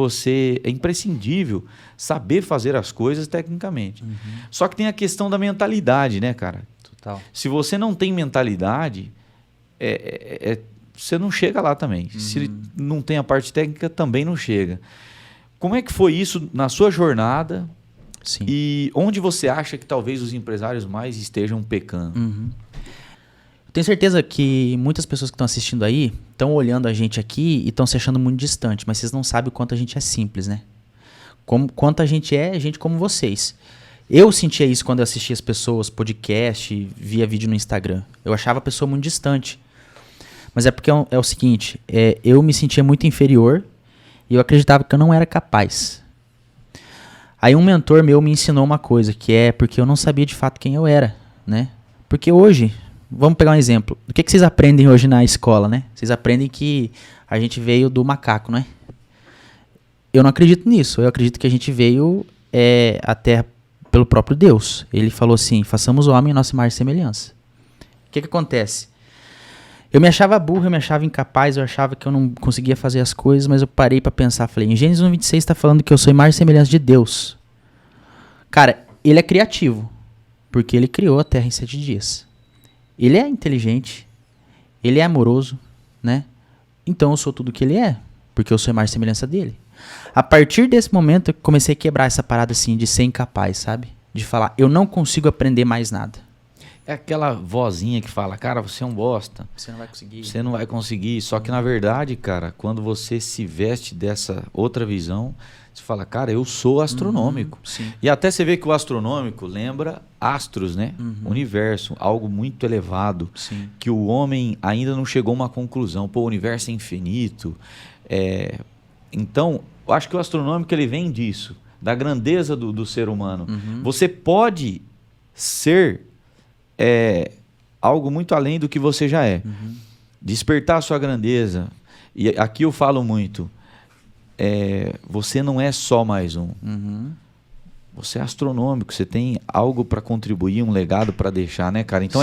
é imprescindível saber fazer as coisas tecnicamente. Só que tem a questão da mentalidade, né, cara? Total. Se você não tem mentalidade, você não chega lá também. Se não tem a parte técnica, também não chega. Como é que foi isso na sua jornada? Sim. E onde você acha que talvez os empresários mais estejam pecando? Tenho certeza que muitas pessoas que estão assistindo aí estão olhando a gente aqui e estão se achando muito distante, mas vocês não sabem o quanto a gente é simples, né? Quanto a gente é gente como vocês. Eu sentia isso quando eu assistia as pessoas, podcast, via vídeo no Instagram. Eu achava a pessoa muito distante. Mas é porque é o seguinte, eu me sentia muito inferior e eu acreditava que eu não era capaz. Aí um mentor meu me ensinou uma coisa, que é porque eu não sabia de fato quem eu era, né? Porque hoje, vamos pegar um exemplo. O que vocês aprendem hoje na escola, né? Vocês aprendem que a gente veio do macaco, não é? Eu não acredito nisso. Eu acredito que a gente veio até pelo próprio Deus. Ele falou assim, façamos o homem em nossa imagem e semelhança. O que acontece? Eu me achava burro, eu me achava incapaz, eu achava que eu não conseguia fazer as coisas, mas eu parei pra pensar, falei, em Gênesis 1:26 está falando que eu sou imagem e semelhança de Deus. Cara, ele é criativo, porque ele criou a terra em 7 dias. Ele é inteligente, ele é amoroso, né? Então eu sou tudo o que ele é, porque eu sou imagem e semelhança dele. A partir desse momento eu comecei a quebrar essa parada assim de ser incapaz, sabe? De falar, eu não consigo aprender mais nada. É aquela vozinha que fala, cara, você é um bosta. Você não vai conseguir. Você não vai conseguir. Só que, na verdade, cara, quando você se veste dessa outra visão, você fala, cara, eu sou astronômico. Sim. E até você vê que o astronômico lembra astros, né? Universo, algo muito elevado. Sim. Que o homem ainda não chegou a uma conclusão. Pô, o universo é infinito. Então, eu acho que o astronômico ele vem disso, da grandeza do ser humano. Você pode ser algo muito além do que você já é. Despertar a sua grandeza. E aqui eu falo muito, você não é só mais um. Você é astronômico, você tem algo para contribuir, um legado para deixar, né, cara? Então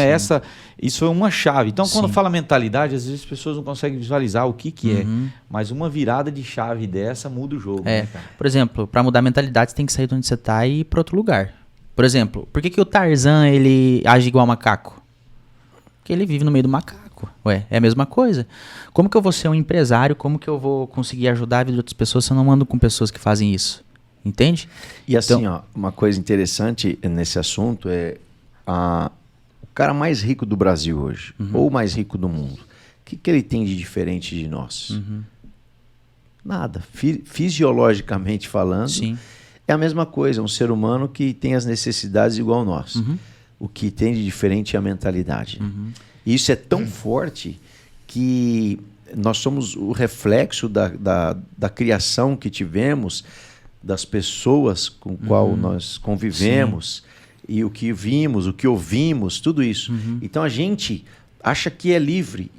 isso é uma chave. Então, quando fala mentalidade, às vezes as pessoas não conseguem visualizar o que é. Mas uma virada de chave dessa muda o jogo, né, cara? Por exemplo, para mudar a mentalidade, você tem que sair de onde você tá e ir para outro lugar. Por exemplo, por que o Tarzan ele age igual macaco? Porque ele vive no meio do macaco. Ué, é a mesma coisa. Como que eu vou ser um empresário? Como que eu vou conseguir ajudar a vida de outras pessoas se eu não ando com pessoas que fazem isso? Entende? E assim, ó, uma coisa interessante nesse assunto o cara mais rico do Brasil hoje, ou o mais rico do mundo, o que ele tem de diferente de nós? Nada. Fisiologicamente falando, Sim. é a mesma coisa, é um ser humano que tem as necessidades igual a nós. O que tem de diferente é a mentalidade. E isso é tão forte que nós somos o reflexo da criação que tivemos, das pessoas com qual nós convivemos, e o que vimos, o que ouvimos, tudo isso. Então a gente acha que é livre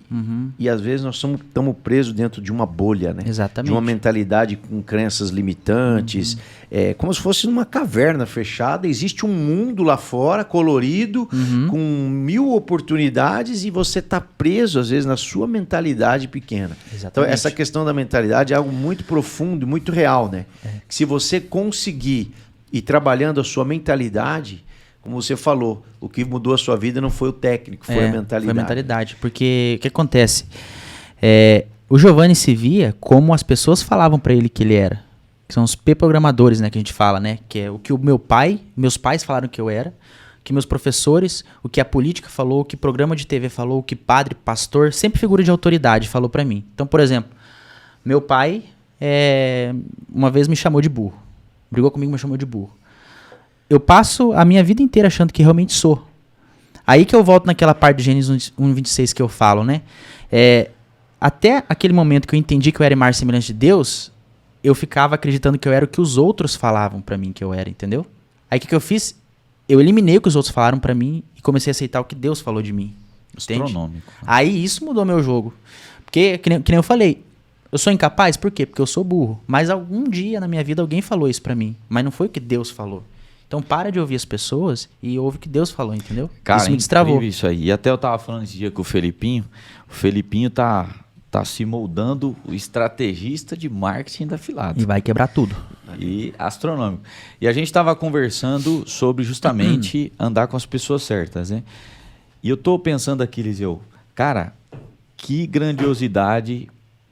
e às vezes nós estamos presos dentro de uma bolha, né? Exatamente. De uma mentalidade com crenças limitantes, como se fosse numa caverna fechada. Existe um mundo lá fora colorido, com 1000 oportunidades, e você está preso às vezes na sua mentalidade pequena. Exatamente. Então essa questão da mentalidade é algo muito profundo e muito real, né? Que se você conseguir ir trabalhando a sua mentalidade, como você falou, o que mudou a sua vida não foi o técnico, foi a mentalidade. Foi a mentalidade. Porque o que acontece? O Giovanni se via como as pessoas falavam para ele que ele era. Que são os P-programadores, né, que a gente fala, né? Que é o que meus pais falaram que eu era, que meus professores, o que a política falou, o que programa de TV falou, o que padre, pastor, sempre figura de autoridade falou para mim. Então, por exemplo, meu pai uma vez me chamou de burro. Brigou comigo e me chamou de burro. Eu passo a minha vida inteira achando que realmente sou. Aí que eu volto naquela parte de Gênesis 1:26 que eu falo, né? Até aquele momento que eu entendi que eu era imagem e semelhança de Deus, eu ficava acreditando que eu era o que os outros falavam pra mim que eu era, entendeu? Aí o que eu fiz? Eu eliminei o que os outros falaram pra mim e comecei a aceitar o que Deus falou de mim. Astronômico. Aí isso mudou meu jogo. Porque, que nem eu falei, eu sou incapaz? Por quê? Porque eu sou burro. Mas algum dia na minha vida alguém falou isso pra mim. Mas não foi o que Deus falou. Então para de ouvir as pessoas e ouve o que Deus falou, entendeu? Cara, isso me destravou. Isso aí. E até eu tava falando esse dia com o Felipinho tá se moldando o estrategista de marketing da Filada. E vai quebrar tudo. E astronômico. E a gente estava conversando sobre justamente andar com as pessoas certas, né? E eu tô pensando aqui, Eliseu, cara, que grandiosidade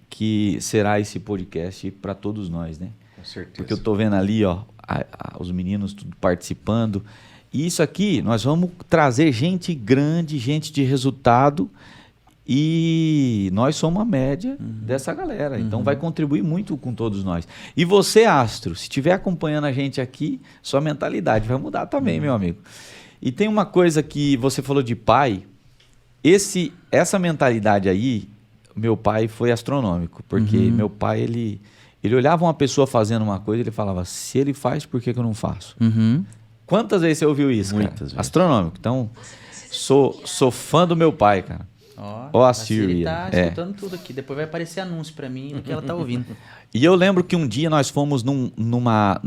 que será esse podcast para todos nós, né? Com certeza. Porque eu tô vendo ali, ó, os meninos tudo participando. E isso aqui, nós vamos trazer gente grande, gente de resultado, e nós somos a média dessa galera. Então vai contribuir muito com todos nós. E você, Astro, se estiver acompanhando a gente aqui, sua mentalidade vai mudar também, meu amigo. E tem uma coisa que você falou de pai. Essa mentalidade aí, meu pai foi astronômico. Porque meu pai, ele olhava uma pessoa fazendo uma coisa e ele falava, se ele faz, por que eu não faço? Quantas vezes você ouviu isso, cara? Muitas vezes. Astronômico. Então, sou fã do meu pai, cara. Ó a Siri. Tá escutando tudo aqui. Depois vai aparecer anúncio pra mim do que ela tá ouvindo. E eu lembro que um dia nós fomos numa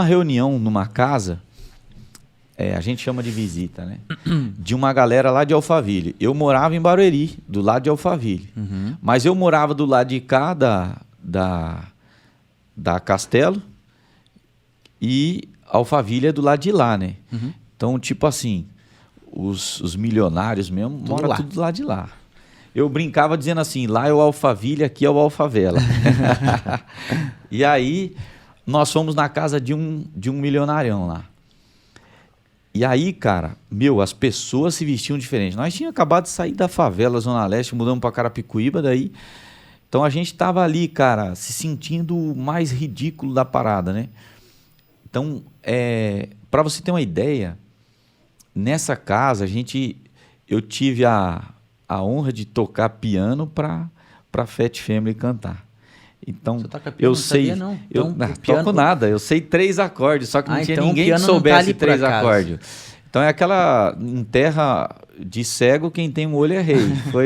reunião, numa casa, a gente chama de visita, né? De uma galera lá de Alphaville. Eu morava em Barueri, do lado de Alphaville. Mas eu morava do lado de cá da Castelo e Alphaville é do lado de lá, né? Então, tipo assim, os milionários mesmo moram tudo do lado de lá. Eu brincava dizendo assim, lá é o Alphaville, aqui é o Alfavela. E aí, nós fomos na casa de um milionarião lá. E aí, cara, as pessoas se vestiam diferente. Nós tínhamos acabado de sair da favela, Zona Leste, mudamos para Carapicuíba, daí... Então, a gente tava ali, cara, se sentindo o mais ridículo da parada, né? Então, para você ter uma ideia, nessa casa, eu tive a honra de tocar piano para Fat Family cantar. Então, você toca piano, eu sei, sabia, não? Eu então, não toco nada, eu sei 3 acordes, só que não tinha ninguém que soubesse 3 acordes. Então é aquela em terra de cego, quem tem um olho é rei.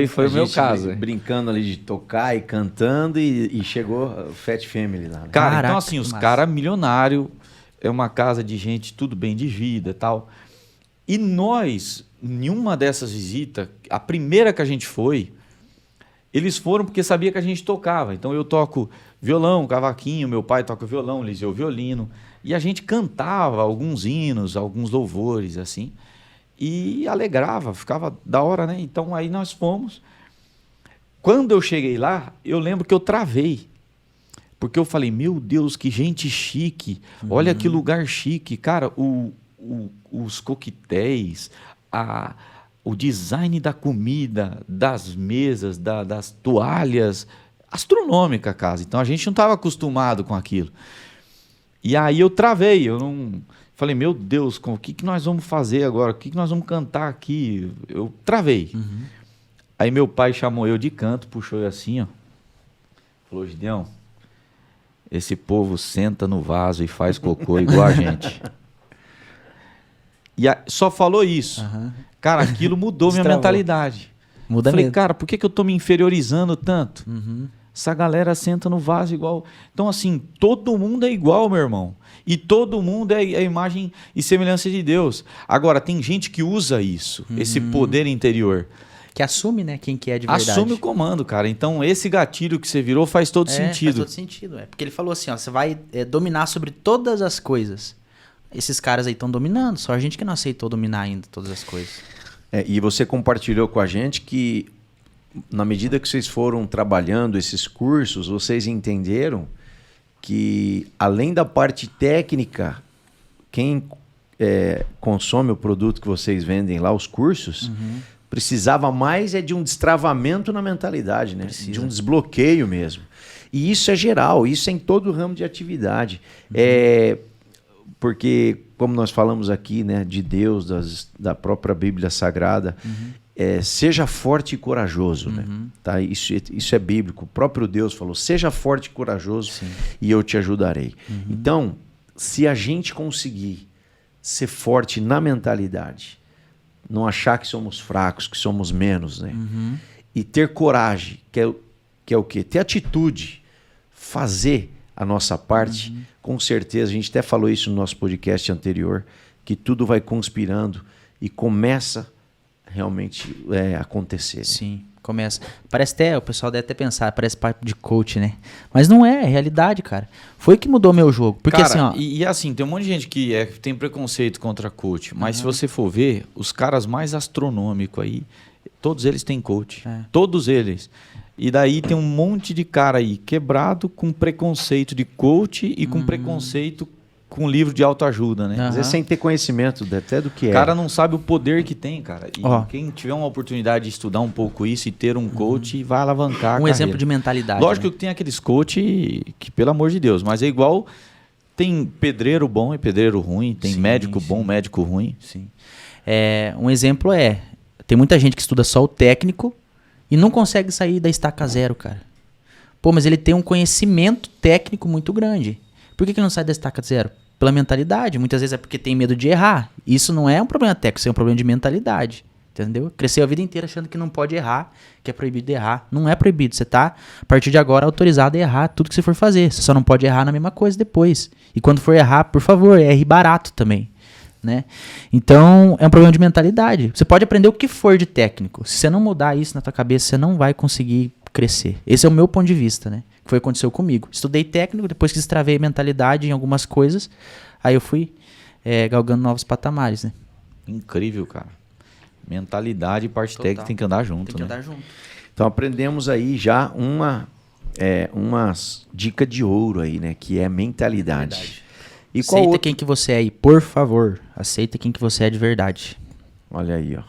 Foi o meu caso. Brincando ali de tocar e cantando e chegou o Fat Family lá. Né? Cara, Caraca, então assim, os caras milionários, é uma casa de gente tudo bem de vida e tal. E nós, em uma dessas visitas, a primeira que a gente foi, eles foram porque sabia que a gente tocava. Então eu toco violão, cavaquinho, meu pai toca violão, Eliseu violino. E a gente cantava alguns hinos, alguns louvores, assim. E alegrava, ficava da hora, né? Então aí nós fomos. Quando eu cheguei lá, eu lembro que eu travei. Porque eu falei, meu Deus, que gente chique. Olha que lugar chique. Cara, os coquetéis, o design da comida, das mesas, das toalhas, astronômica a casa. Então a gente não estava acostumado com aquilo. E aí eu travei, eu não... Falei, meu Deus, o que nós vamos fazer agora? O que nós vamos cantar aqui? Eu travei. Aí meu pai chamou eu de canto, puxou eu assim, ó. Falou, Gideão, esse povo senta no vaso e faz cocô igual a gente. E só falou isso. Cara, aquilo mudou minha mentalidade. Muda Falei, mesmo. cara, por que eu tô me inferiorizando tanto? Essa galera senta no vaso igual. Então, assim, todo mundo é igual, meu irmão. E todo mundo é a imagem e semelhança de Deus. Agora, tem gente que usa isso, esse poder interior. Que assume, né, quem que é de verdade. Assume o comando, cara. Então, esse gatilho que você virou faz todo sentido. Faz todo sentido. Porque ele falou assim, ó, você vai dominar sobre todas as coisas. Esses caras aí estão dominando, só a gente que não aceitou dominar ainda todas as coisas. E você compartilhou com a gente que, na medida que vocês foram trabalhando esses cursos, vocês entenderam que, além da parte técnica, quem consome o produto que vocês vendem lá, os cursos, precisava mais de um destravamento na mentalidade, né? De um desbloqueio mesmo. E isso é geral, isso é em todo o ramo de atividade. Porque, como nós falamos aqui, né, de Deus, da própria Bíblia Sagrada, seja forte e corajoso. Né? Tá? Isso é bíblico. O próprio Deus falou, seja forte e corajoso e eu te ajudarei. Então, se a gente conseguir ser forte na mentalidade, não achar que somos fracos, que somos menos, né? E ter coragem, que é o quê? Ter atitude, fazer a nossa parte, com certeza, a gente até falou isso no nosso podcast anterior, que tudo vai conspirando e começa realmente a acontecer. Né? Sim, começa. Parece até, o pessoal deve até pensar, parece papo de coach, né? Mas não é realidade, cara. Foi que mudou meu jogo. Porque cara, assim, ó... E assim, tem um monte de gente que tem preconceito contra coach, mas se você for ver, os caras mais astronômicos aí, todos eles têm coach. Todos eles. E daí tem um monte de cara aí quebrado com preconceito de coach e com preconceito com livro de autoajuda, né? Às vezes sem ter conhecimento até do que O cara não sabe o poder que tem, cara. E Ó. quem tiver uma oportunidade de estudar um pouco isso e ter um coach, vai alavancar a Um carreira. exemplo de mentalidade. Lógico né? que tem aqueles coach que, pelo amor de Deus, mas é igual... Tem pedreiro bom e pedreiro ruim, tem médico bom, médico ruim. Sim. Um exemplo tem muita gente que estuda só o técnico e não consegue sair da estaca zero, cara. Pô, mas ele tem um conhecimento técnico muito grande. Por que não sai da estaca zero? pela mentalidade. Muitas vezes é porque tem medo de errar. Isso não é um problema técnico, isso é um problema de mentalidade. Entendeu? Cresceu a vida inteira achando que não pode errar, que é proibido errar. Não é proibido. Você tá, a partir de agora, autorizado a errar tudo que você for fazer. Você só não pode errar na mesma coisa depois. E quando for errar, por favor, erre barato também. Né? Então, é um problema de mentalidade. Você pode aprender o que for de técnico. Se você não mudar isso na tua cabeça, você não vai conseguir crescer. Esse é o meu ponto de vista, né? Que foi o que aconteceu comigo. Estudei técnico, depois que destravei mentalidade em algumas coisas, aí eu fui galgando novos patamares, né? Incrível, cara. Mentalidade e parte técnica tem que andar junto, tem que né? andar junto. Então aprendemos aí já uma dica de ouro aí, né? Que é mentalidade. E qual Aceita outro? quem que você é aí, por favor. Aceita quem que você é de verdade. Olha aí, ó.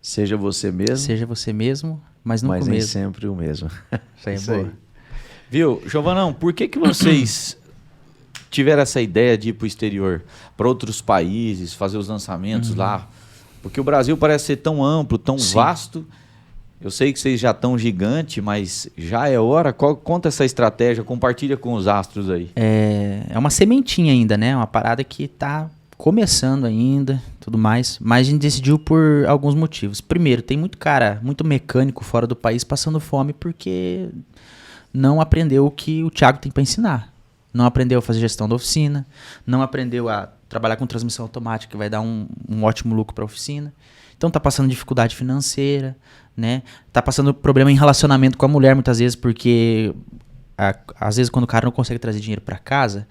Seja você mesmo, Seja você mesmo, mas nunca mas o nem mesmo. sempre o mesmo. Isso aí é Isso boa. aí. Viu, Giovanão, por que vocês tiveram essa ideia de ir para o exterior, para outros países, fazer os lançamentos lá? Porque o Brasil parece ser tão amplo, tão vasto. Eu sei que vocês já estão gigante, mas já é hora. Conta essa estratégia, compartilha com os astros aí. É uma sementinha ainda, né? Uma parada que tá começando ainda, tudo mais. Mas a gente decidiu por alguns motivos. Primeiro, tem muito cara, muito mecânico fora do país passando fome porque não aprendeu o que o Thiago tem para ensinar. Não aprendeu a fazer gestão da oficina, não aprendeu a trabalhar com transmissão automática, que vai dar um ótimo lucro para a oficina. Então tá passando dificuldade financeira, né? Tá passando problema em relacionamento com a mulher muitas vezes, porque às vezes quando o cara não consegue trazer dinheiro para casa,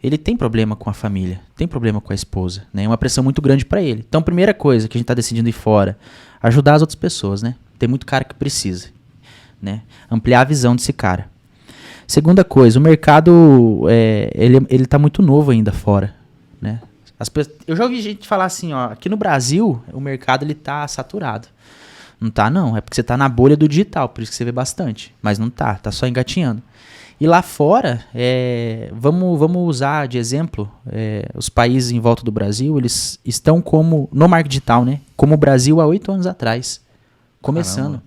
ele tem problema com a família, tem problema com a esposa, né? É uma pressão muito grande para ele. Então, primeira coisa que a gente tá decidindo ir fora, ajudar as outras pessoas, né? Tem muito cara que precisa, né? Ampliar a visão desse cara. Segunda coisa, o mercado, ele tá muito novo ainda fora, né? Eu já ouvi gente falar assim, ó, aqui no Brasil, o mercado ele tá saturado. Não tá não, é porque você tá na bolha do digital, por isso que você vê bastante. Mas não tá só engatinhando. E lá fora, vamos usar de exemplo, os países em volta do Brasil, eles estão como, no marketing digital, né? Como o Brasil há 8 anos atrás, começando. Caramba.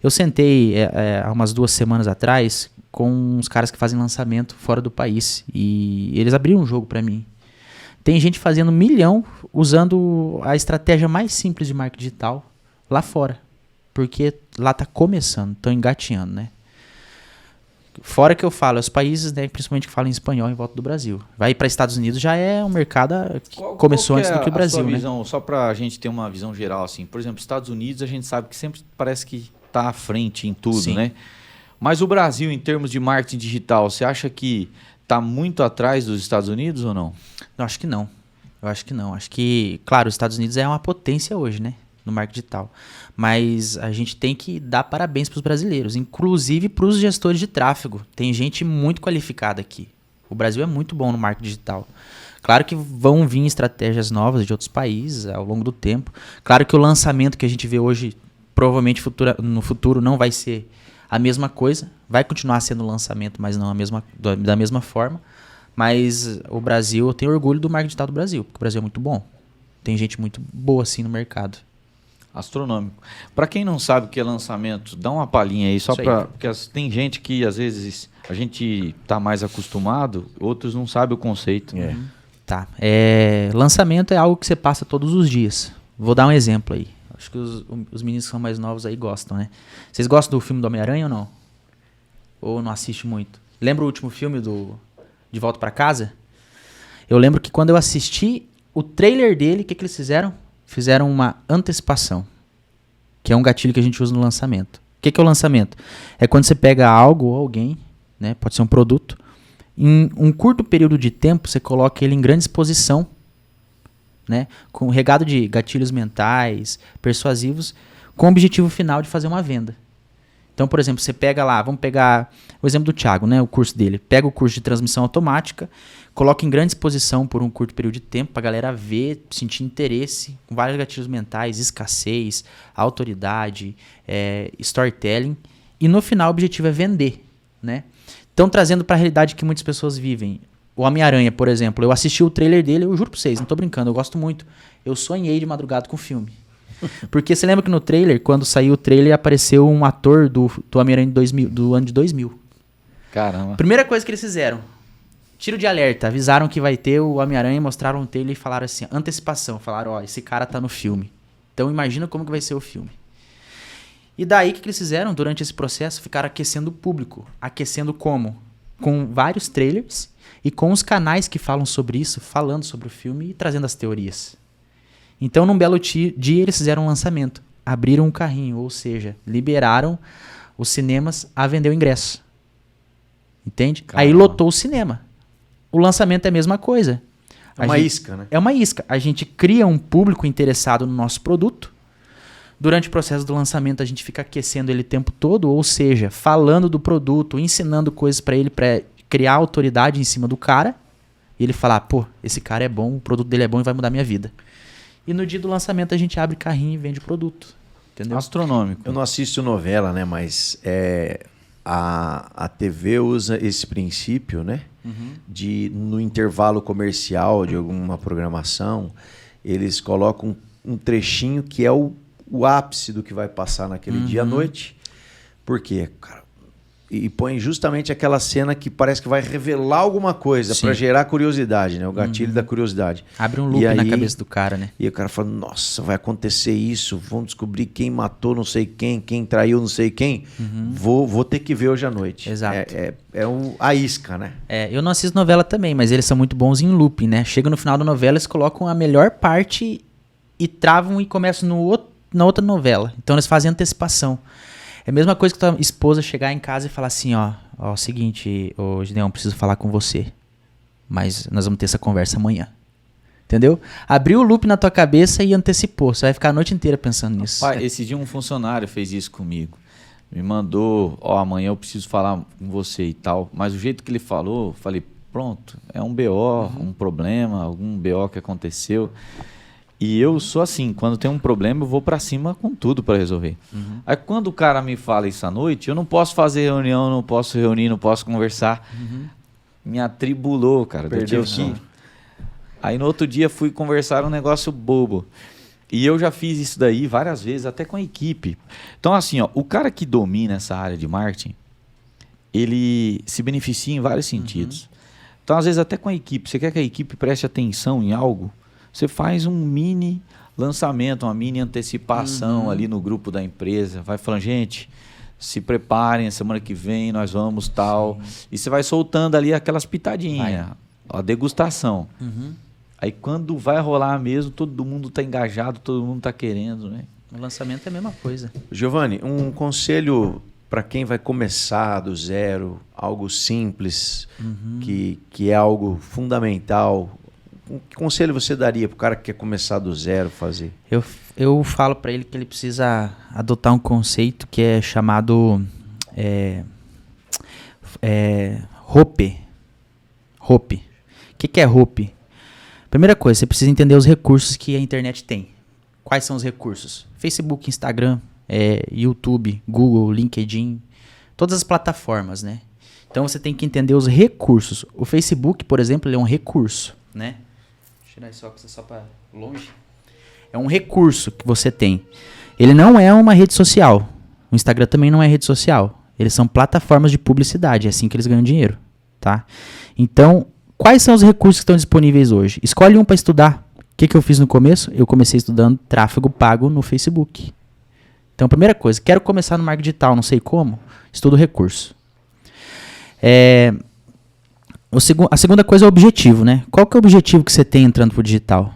Eu sentei há umas 2 semanas atrás com uns caras que fazem lançamento fora do país e eles abriram um jogo pra mim. Tem gente fazendo 1 milhão usando a estratégia mais simples de marketing digital lá fora. Porque lá tá começando, estão engatinhando, né? Fora que eu falo, os países, né, principalmente que falam em espanhol em volta do Brasil. Vai para Estados Unidos já é um mercado que começou antes do que o Brasil, né? Visão, só pra gente ter uma visão geral, assim. Por exemplo, Estados Unidos a gente sabe que sempre parece que tá à frente em tudo, Sim. né? Mas o Brasil, em termos de marketing digital, você acha que tá muito atrás dos Estados Unidos ou não? Eu acho que não. Acho que, claro, os Estados Unidos é uma potência hoje, né? No marketing digital. Mas a gente tem que dar parabéns para os brasileiros, inclusive para os gestores de tráfego. Tem gente muito qualificada aqui. O Brasil é muito bom no marketing digital. Claro que vão vir estratégias novas de outros países ao longo do tempo. Claro que o lançamento que a gente vê hoje, provavelmente no futuro, não vai ser a mesma coisa. Vai continuar sendo lançamento, mas não da mesma forma. Mas o Brasil, eu tenho orgulho do marketing digital do Brasil, porque o Brasil é muito bom. Tem gente muito boa assim no mercado. Astronômico. Para quem não sabe o que é lançamento, dá uma palhinha aí, só para porque tem gente que às vezes a gente tá mais acostumado, outros não sabem o conceito. Tá. Lançamento é algo que você passa todos os dias. Vou dar um exemplo aí. Acho que os meninos que são mais novos aí gostam, né? Vocês gostam do filme do Homem-Aranha ou não? Ou não assiste muito? Lembra o último filme De Volta pra Casa? Eu lembro que quando eu assisti o trailer dele, o que eles fizeram? Fizeram uma antecipação, que é um gatilho que a gente usa no lançamento. O que é o lançamento? É quando você pega algo ou alguém, né, pode ser um produto, em um curto período de tempo você coloca ele em grande exposição, né, com regado de gatilhos mentais, persuasivos, com o objetivo final de fazer uma venda. Então, por exemplo, você pega lá, vamos pegar o exemplo do Thiago, né, o curso dele. Pega o curso de transmissão automática, coloca em grande exposição por um curto período de tempo para a galera ver, sentir interesse, com vários gatilhos mentais, escassez, autoridade, storytelling. E no final o objetivo é vender, né? Então, trazendo para a realidade que muitas pessoas vivem. O Homem-Aranha, por exemplo, eu assisti o trailer dele, eu juro para vocês, não tô brincando, eu gosto muito. Eu sonhei de madrugada com o filme. Porque você lembra que no trailer, quando saiu o trailer, apareceu um ator do Homem-Aranha do ano de 2000. Caramba. Primeira coisa que eles fizeram, Tiro de alerta. Avisaram que vai ter o Homem-Aranha, mostraram o trailer e falaram assim, antecipação. Falaram, ó, esse cara tá no filme. Então imagina como que vai ser o filme. E daí o que eles fizeram durante esse processo? Ficaram aquecendo o público. Aquecendo como? Com vários trailers e com os canais que falam sobre isso, falando sobre o filme e trazendo as teorias. Então num belo dia eles fizeram um lançamento. Abriram um carrinho, ou seja, liberaram os cinemas a vender o ingresso. Entende? Caramba. Aí lotou o cinema. O lançamento é a mesma coisa. É uma isca, né? É uma isca. A gente cria um público interessado no nosso produto. Durante o processo do lançamento, a gente fica aquecendo ele o tempo todo, ou seja, falando do produto, ensinando coisas para ele, para criar autoridade em cima do cara. E ele falar, pô, esse cara é bom, o produto dele é bom e vai mudar minha vida. E no dia do lançamento, a gente abre carrinho e vende o produto. Entendeu? Astronômico. Eu não assisto novela, né? Mas a TV usa esse princípio, né? De no intervalo comercial de alguma programação, eles colocam um trechinho que é o ápice do que vai passar naquele dia à noite. Por quê, cara? E põe justamente aquela cena que parece que vai revelar alguma coisa para gerar curiosidade, né? O gatilho da curiosidade. Abre um loop na cabeça do cara, né? E o cara fala, nossa, vai acontecer isso, vão descobrir quem matou não sei quem traiu não sei quem. Vou ter que ver hoje à noite. Exato. A isca, né? Eu não assisto novela também, mas eles são muito bons em looping, né? Chega no final da novela, eles colocam a melhor parte e travam e começam na outra novela. Então eles fazem antecipação. É a mesma coisa que tua esposa chegar em casa e falar assim, ó, seguinte, ô Gideão, preciso falar com você, mas nós vamos ter essa conversa amanhã. Entendeu? Abriu o loop na tua cabeça e antecipou. Você vai ficar a noite inteira pensando nisso. Pai, esse dia um funcionário fez isso comigo. Me mandou, amanhã eu preciso falar com você e tal. Mas o jeito que ele falou, eu falei, pronto, é um BO, um problema, algum BO que aconteceu. E eu sou assim, quando tem um problema, eu vou pra cima com tudo pra resolver. Aí quando o cara me fala isso à noite, eu não posso fazer reunião, não posso reunir, não posso conversar. Me atribulou, cara. Perdeu eu tive que... Aí no outro dia fui conversar um negócio bobo. E eu já fiz isso daí várias vezes, até com a equipe. Então assim, o cara que domina essa área de marketing, ele se beneficia em vários sentidos. Então às vezes até com a equipe, você quer que a equipe preste atenção em algo, você faz um mini lançamento, uma mini antecipação ali no grupo da empresa. Vai falando, gente, se preparem, semana que vem nós vamos tal. E você vai soltando ali aquelas pitadinhas, a degustação. Aí quando vai rolar mesmo, todo mundo está engajado, todo mundo está querendo, né? O lançamento é a mesma coisa. Giovanni, um conselho para quem vai começar do zero, algo simples, que é algo fundamental. Que conselho você daria para o cara que quer começar do zero fazer? Eu falo para ele que ele precisa adotar um conceito que é chamado ROPE. ROPE. O que é ROPE? Primeira coisa, você precisa entender os recursos que a internet tem. Quais são os recursos? Facebook, Instagram, YouTube, Google, LinkedIn, todas as plataformas, né? Então você tem que entender os recursos. O Facebook, por exemplo, ele é um recurso, né? Tirar esse óculos só para longe. É um recurso que você tem. Ele não é uma rede social. O Instagram também não é rede social. Eles são plataformas de publicidade. É assim que eles ganham dinheiro, tá? Então, quais são os recursos que estão disponíveis hoje? Escolhe um para estudar. O que eu fiz no começo? Eu comecei estudando tráfego pago no Facebook. Então, primeira coisa, quero começar no marketing digital, não sei como, estudo recurso. A segunda coisa é o objetivo, né? Qual que é o objetivo que você tem entrando pro digital?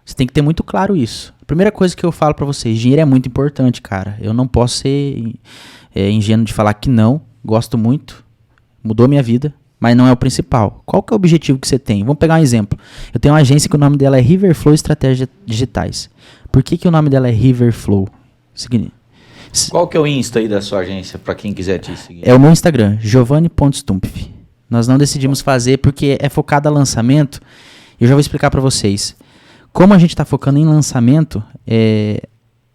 Você tem que ter muito claro isso. A primeira coisa que eu falo pra vocês, dinheiro é muito importante, cara. Eu não posso ser ingênuo de falar que não, gosto muito, mudou minha vida, mas não é o principal. Qual que é o objetivo que você tem? Vamos pegar um exemplo. Eu tenho uma agência que o nome dela é Riverflow Estratégias Digitais. Por que o nome dela é Riverflow? Qual que é o Insta aí da sua agência, pra quem quiser te seguir? É o meu Instagram, giovanni.stumpf. Nós não decidimos fazer porque é focado a lançamento. Eu já vou explicar para vocês. Como a gente está focando em lançamento,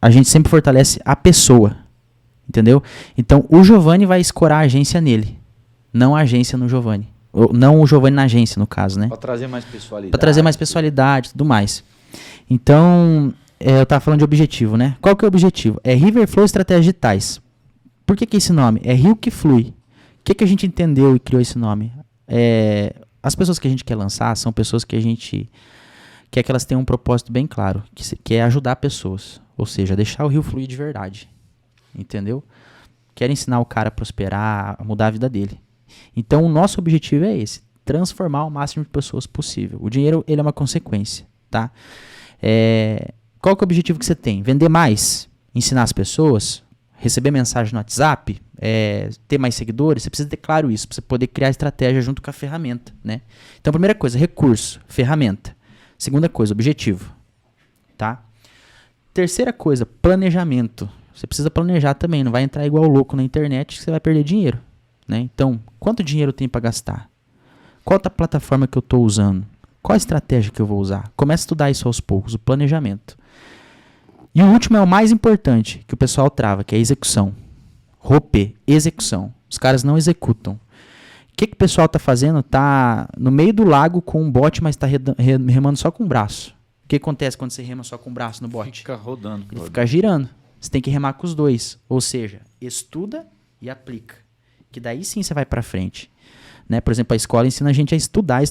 a gente sempre fortalece a pessoa. Entendeu? Então, o Giovanni vai escorar a agência nele. Não a agência no Giovanni. Ou, não o Giovanni na agência, no caso, né? Para trazer mais pessoalidade. Para trazer mais pessoalidade e tudo mais. Então, eu estava falando de objetivo, né? Qual que é o objetivo? É Riverflow Estratégias Digitais. Por que esse nome? É rio que flui. O que a gente entendeu e criou esse nome? as pessoas que a gente quer lançar são pessoas que a gente quer que elas tenham um propósito bem claro, que é ajudar pessoas. Ou seja, deixar o rio fluir de verdade. Entendeu? Quero ensinar o cara a prosperar, a mudar a vida dele. Então, o nosso objetivo é esse. Transformar o máximo de pessoas possível. O dinheiro, ele é uma consequência, tá? Qual que é o objetivo que você tem? Vender mais? Ensinar as pessoas? Receber mensagem no WhatsApp? Ter mais seguidores? Você precisa ter claro isso, para você poder criar estratégia junto com a ferramenta, né? Então, primeira coisa, recurso, ferramenta. Segunda coisa, objetivo, tá? Terceira coisa, planejamento. Você precisa planejar também, não vai entrar igual louco na internet que você vai perder dinheiro, né? Então, quanto dinheiro eu tenho para gastar? Qual a plataforma que eu estou usando? Qual a estratégia que eu vou usar? Comece a estudar isso aos poucos, o planejamento. E o último é o mais importante, que o pessoal trava, que é a execução. ROPE, execução. Os caras não executam. O que o pessoal está fazendo? Está no meio do lago com um bote, mas está remando só com o braço. O que acontece quando você rema só com o braço no bote? Fica rodando. Ele fica girando. Você tem que remar com os dois. Ou seja, estuda e aplica. Que daí sim você vai para frente. Né? Por exemplo, a escola ensina a gente a estudar,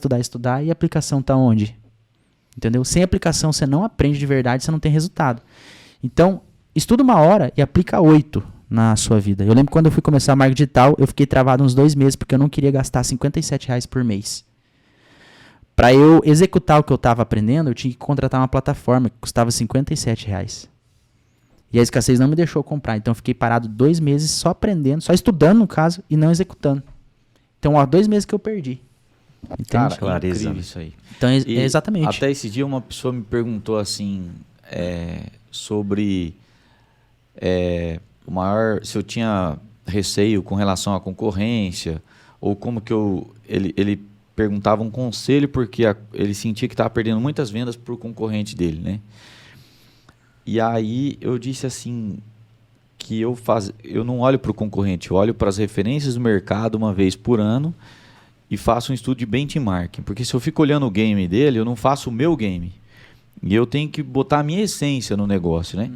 e a aplicação está onde? Entendeu? Sem aplicação você não aprende de verdade, você não tem resultado. Então, estuda 1 hora e aplica 8 na sua vida. Eu lembro quando eu fui começar a marketing digital, eu fiquei travado uns 2 meses porque eu não queria gastar R$57 por mês. Para eu executar o que eu estava aprendendo, eu tinha que contratar uma plataforma que custava R$57. E a escassez não me deixou comprar. Então eu fiquei parado 2 meses só aprendendo, só estudando no caso, e não executando. Então, 2 meses que eu perdi. Entende? Cara, clareza. incrível isso aí. Então, exatamente. Até esse dia uma pessoa me perguntou assim, sobre se eu tinha receio com relação à concorrência, ou como que ele perguntava um conselho porque ele sentia que estava perdendo muitas vendas para o concorrente dele, né? E aí eu disse assim, que eu não olho para o concorrente, eu olho para as referências do mercado uma vez por ano e faço um estudo de benchmarking. Porque se eu fico olhando o game dele, eu não faço o meu game. E eu tenho que botar a minha essência no negócio, né?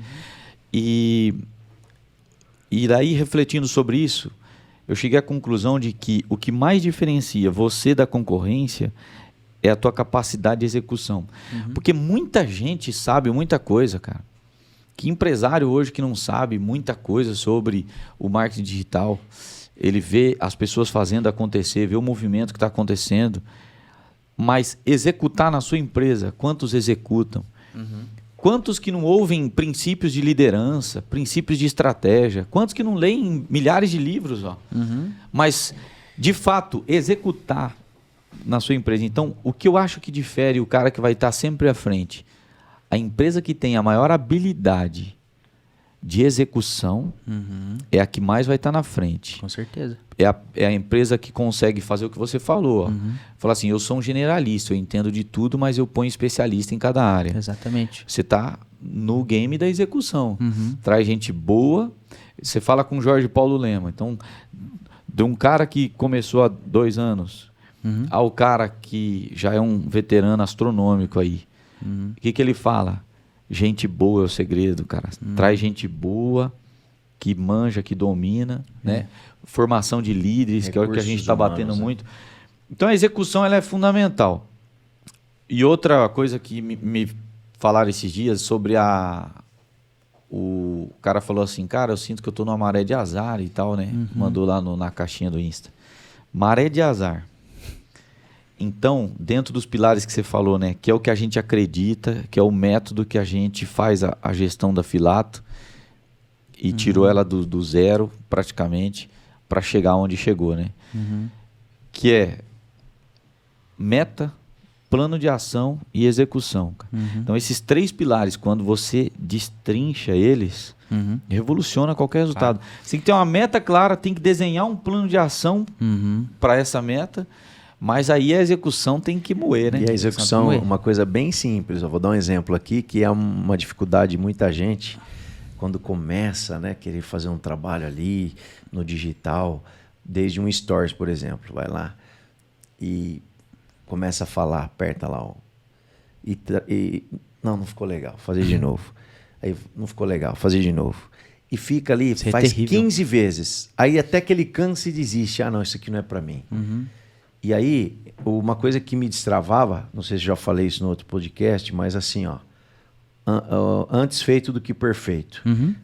Uhum. E daí, refletindo sobre isso, eu cheguei à conclusão de que o que mais diferencia você da concorrência é a tua capacidade de execução. Uhum. Porque muita gente sabe muita coisa, cara. Que empresário hoje que não sabe muita coisa sobre o marketing digital, ele vê as pessoas fazendo acontecer, vê o movimento que está acontecendo, mas executar na sua empresa, quantos executam? Uhum. Quantos que não ouvem princípios de liderança, princípios de estratégia? Quantos que não leem milhares de livros? Ó? Uhum. Mas, de fato, executar na sua empresa. Então, o que eu acho que difere o cara que vai estar sempre à frente? A empresa que tem a maior habilidade de execução é a que mais vai estar na frente. Com certeza. É a empresa que consegue fazer o que você falou. Falar assim, eu sou um generalista, eu entendo de tudo, mas eu ponho especialista em cada área. Exatamente. Você está no game da execução. Traz gente boa. Você fala com o Jorge Paulo Lema. Então, de um cara que começou há 2 anos ao cara que já é um veterano astronômico aí. O que ele fala? Gente boa é o segredo, cara. Traz gente boa, que manja, que domina, né? Formação de líderes, que é o que a gente está batendo muito. Então a execução ela é fundamental. E outra coisa que me falaram esses dias sobre o cara falou assim, cara, eu sinto que eu estou numa maré de azar e tal, né? Mandou lá na caixinha do Insta. Maré de azar. Então, dentro dos pilares que você falou, né, que é o que a gente acredita, que é o método que a gente faz a gestão da Filato e tirou ela do zero, praticamente, para chegar onde chegou, né? Que é meta, plano de ação e execução. Então, esses 3 pilares, quando você destrincha eles, revoluciona qualquer resultado. Você tem que ter uma meta clara, tem que desenhar um plano de ação para essa meta. Mas aí a execução tem que moer, né? E a execução é uma coisa bem simples. Eu vou dar um exemplo aqui, que é uma dificuldade de muita gente quando começa, né, querer fazer um trabalho ali no digital, desde um stories, por exemplo. Vai lá e começa a falar, aperta lá. Ó, não ficou legal, fazer de novo. Aí não ficou legal, fazer de novo. E fica ali, faz 15 vezes. Aí até que ele cansa e desiste. Ah, não, isso aqui não é para mim. E aí, uma coisa que me destravava, não sei se já falei isso no outro podcast, mas assim, ó, antes feito do que perfeito. Uhum.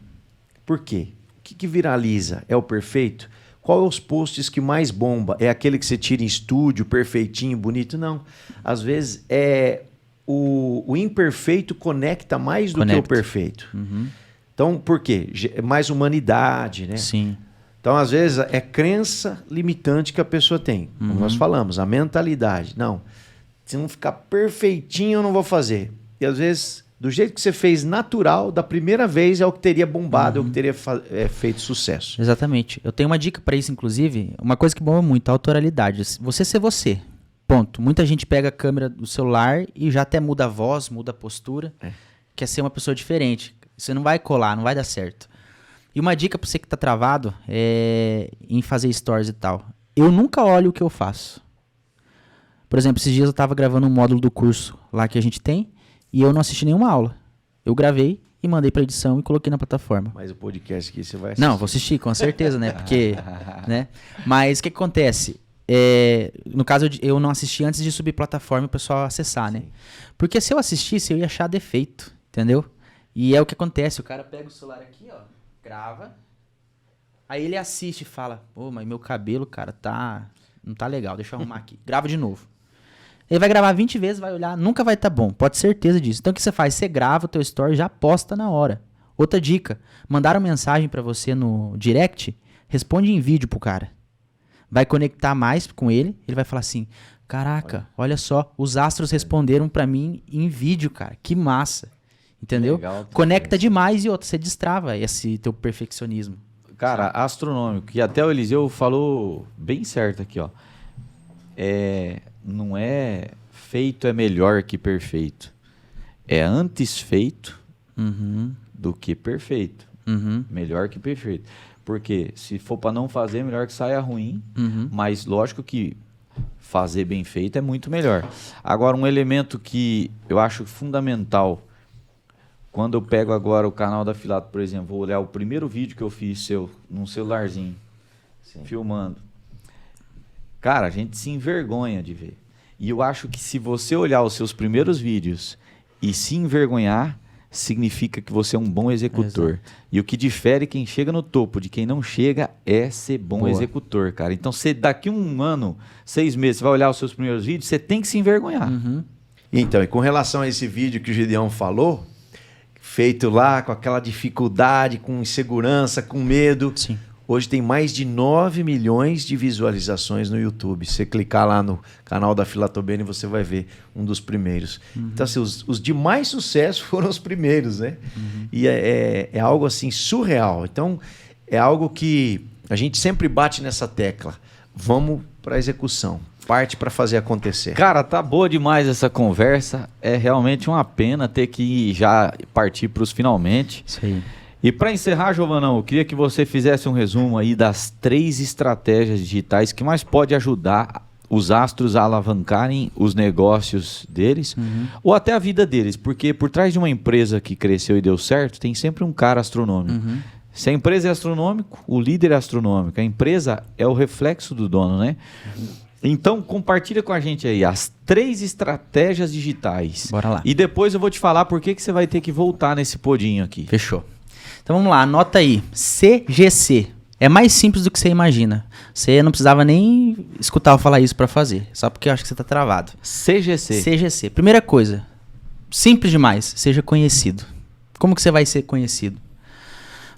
Por quê? O que viraliza? É o perfeito? Qual é os posts que mais bomba? É aquele que você tira em estúdio, perfeitinho, bonito? Não. Às vezes o imperfeito conecta mais do que o perfeito. Uhum. Então, por quê? Mais humanidade, né? Sim. Então, às vezes, é crença limitante que a pessoa tem. Como nós falamos, a mentalidade. Não, se não ficar perfeitinho, eu não vou fazer. E, às vezes, do jeito que você fez natural, da primeira vez, é o que teria bombado, é o que teria feito sucesso. Exatamente. Eu tenho uma dica para isso, inclusive. Uma coisa que bomba muito, a autoralidade. Você ser você. Ponto. Muita gente pega a câmera do celular e já até muda a voz, muda a postura. Quer ser uma pessoa diferente. Você não vai colar, não vai dar certo. E uma dica pra você que tá travado em fazer stories e tal. Eu nunca olho o que eu faço. Por exemplo, esses dias eu tava gravando um módulo do curso lá que a gente tem e eu não assisti nenhuma aula. Eu gravei e mandei pra edição e coloquei na plataforma. Mas o podcast aqui você vai assistir. Não, vou assistir, com certeza, né? Porque, né? Mas o que acontece? No caso, eu não assisti antes de subir plataforma e o pessoal acessar, né? Porque se eu assistisse, eu ia achar defeito, entendeu? E é o que acontece, o cara pega o celular aqui, ó, grava, aí ele assiste e fala, pô, mas meu cabelo, cara, não tá legal, deixa eu arrumar aqui. Grava de novo. Ele vai gravar 20 vezes, vai olhar, nunca vai tá bom, pode ter certeza disso. Então o que você faz? Você grava o teu story e já posta na hora. Outra dica, mandaram mensagem pra você no direct, responde em vídeo pro cara. Vai conectar mais com ele, ele vai falar assim, caraca, olha só, os astros responderam pra mim em vídeo, cara, que massa. Entendeu? Legal, conecta demais e outra, você destrava esse teu perfeccionismo. Cara, astronômico. E até o Eliseu falou bem certo aqui, ó. Não é feito é melhor que perfeito. É antes feito do que perfeito. Melhor que perfeito. Porque se for para não fazer, melhor que saia ruim. Mas lógico que fazer bem feito é muito melhor. Agora, um elemento que eu acho fundamental, quando eu pego agora o canal da Filato, por exemplo, vou olhar o primeiro vídeo que eu fiz num celularzinho, filmando. Cara, a gente se envergonha de ver. E eu acho que se você olhar os seus primeiros vídeos e se envergonhar, significa que você é um bom executor. Exato. E o que difere quem chega no topo de quem não chega é ser bom executor, cara. Então, daqui um ano, 6 meses, você vai olhar os seus primeiros vídeos, você tem que se envergonhar. Então, e com relação a esse vídeo que o Gideão falou, feito lá com aquela dificuldade, com insegurança, com medo. Sim. Hoje tem mais de 9 milhões de visualizações no YouTube. Se você clicar lá no canal da Filatobene, você vai ver um dos primeiros. Então, assim, os de mais sucesso foram os primeiros, né? E é algo assim surreal. Então, é algo que a gente sempre bate nessa tecla. Vamos para a execução. Parte para fazer acontecer. Cara, tá boa demais essa conversa. É realmente uma pena ter que já partir para os finalmente. Isso aí. E para encerrar, Giovanão, eu queria que você fizesse um resumo aí das 3 estratégias digitais que mais pode ajudar os astros a alavancarem os negócios deles ou até a vida deles. Porque por trás de uma empresa que cresceu e deu certo, tem sempre um cara astronômico. Se a empresa é astronômico, o líder é astronômico. A empresa é o reflexo do dono, né? Então, compartilha com a gente aí as 3 estratégias digitais. Bora lá. E depois eu vou te falar por que você vai ter que voltar nesse podinho aqui. Fechou. Então vamos lá, anota aí. CGC. É mais simples do que você imagina. Você não precisava nem escutar eu falar isso para fazer. Só porque eu acho que você tá travado. CGC. CGC. Primeira coisa. Simples demais. Seja conhecido. Como que você vai ser conhecido?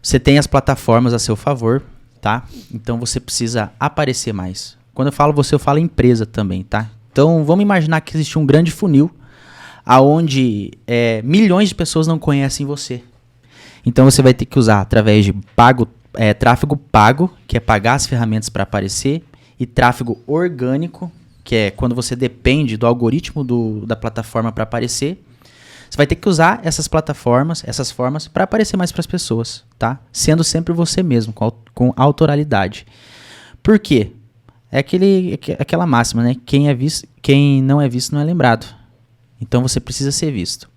Você tem as plataformas a seu favor, tá? Então você precisa aparecer mais. Quando eu falo você, eu falo empresa também, tá? Então vamos imaginar que existe um grande funil aonde milhões de pessoas não conhecem você. Então você vai ter que usar através de tráfego pago, que é pagar as ferramentas para aparecer, e tráfego orgânico, que é quando você depende do algoritmo da plataforma para aparecer. Você vai ter que usar essas plataformas, essas formas, para aparecer mais para as pessoas, tá? Sendo sempre você mesmo, com autoralidade. Por quê? É aquela máxima, né? Quem não é visto não é lembrado. Então você precisa ser visto.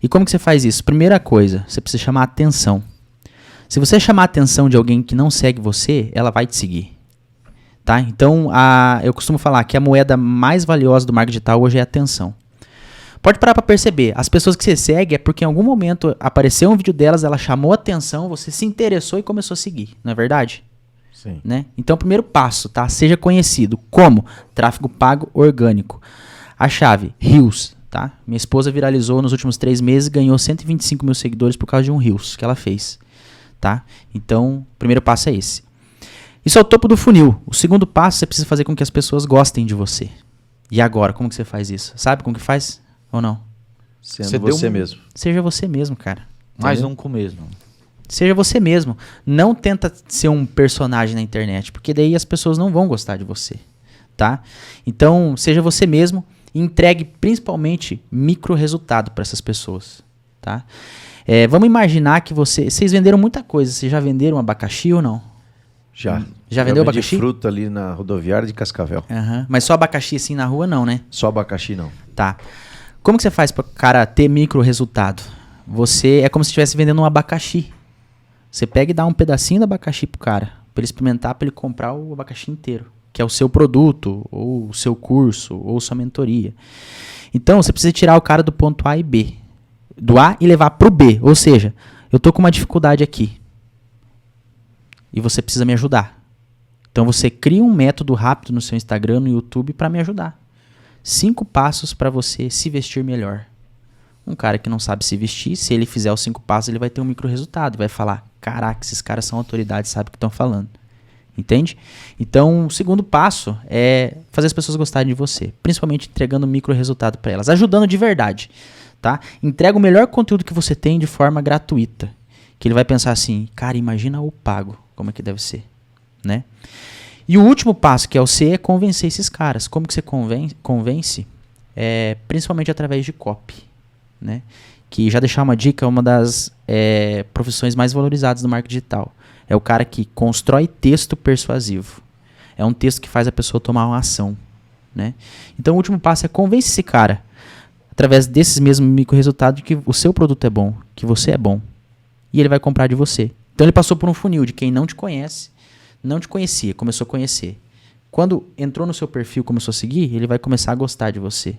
E como que você faz isso? Primeira coisa, você precisa chamar a atenção. Se você chamar a atenção de alguém que não segue você, ela vai te seguir. Tá? Então, eu costumo falar que a moeda mais valiosa do marketing digital hoje é a atenção. Pode parar para perceber, as pessoas que você segue é porque em algum momento apareceu um vídeo delas, ela chamou a atenção, você se interessou e começou a seguir, não é verdade? Sim. Né? Então, primeiro passo, tá? Seja conhecido. Como? Tráfego pago orgânico. A chave, Reels, tá? Minha esposa viralizou nos últimos 3 meses e ganhou 125 mil seguidores por causa de um Reels que ela fez, tá? Então, o primeiro passo é esse. Isso é o topo do funil. O segundo passo, você precisa fazer com que as pessoas gostem de você. E agora, como que você faz isso? Sabe como que faz? Ou não? Sendo você deu mesmo. Seja você mesmo, cara. Mais Entendeu? um começo. Seja você mesmo. Não tenta ser um personagem na internet, porque daí as pessoas não vão gostar de você, tá? Então, seja você mesmo e entregue principalmente micro resultado para essas pessoas, tá? Vamos imaginar que vocês venderam muita coisa. Vocês já venderam abacaxi ou não? Já. Já vendeu vendi abacaxi? fruta ali na rodoviária de Cascavel. Aham. Mas só abacaxi assim na rua não, né? Só abacaxi não. Tá. Como que você faz para o cara ter micro resultado? É como se estivesse vendendo um abacaxi. Você pega e dá um pedacinho do abacaxi pro cara, para ele experimentar, para ele comprar o abacaxi inteiro, que é o seu produto, ou o seu curso, ou sua mentoria. Então, você precisa tirar o cara do ponto A e B. Do A e levar pro B. Ou seja, eu tô com uma dificuldade aqui. E você precisa me ajudar. Então, você cria um método rápido no seu Instagram, no YouTube, para me ajudar. 5 passos para você se vestir melhor. Um cara que não sabe se vestir, se ele fizer os 5 passos, ele vai ter um micro resultado. Vai falar, caraca, esses caras são autoridades, sabem o que estão falando. Entende? Então, o segundo passo é fazer as pessoas gostarem de você. Principalmente entregando um micro resultado para elas. Ajudando de verdade. Tá? Entrega o melhor conteúdo que você tem de forma gratuita. Que ele vai pensar assim, cara, imagina o pago. Como é que deve ser? Né? E o último passo, que é o C, é convencer esses caras. Como que você convence? Principalmente através de copy. Né? Que, já deixar uma dica, é uma das profissões mais valorizadas do marketing digital. É o cara que constrói texto persuasivo. É um texto que faz a pessoa tomar uma ação. Né? Então o último passo é convencer esse cara, através desses mesmos micro resultados, de que o seu produto é bom, que você é bom. E ele vai comprar de você. Então ele passou por um funil de quem não te conhece, não te conhecia, começou a conhecer. Quando entrou no seu perfil, começou a seguir, ele vai começar a gostar de você.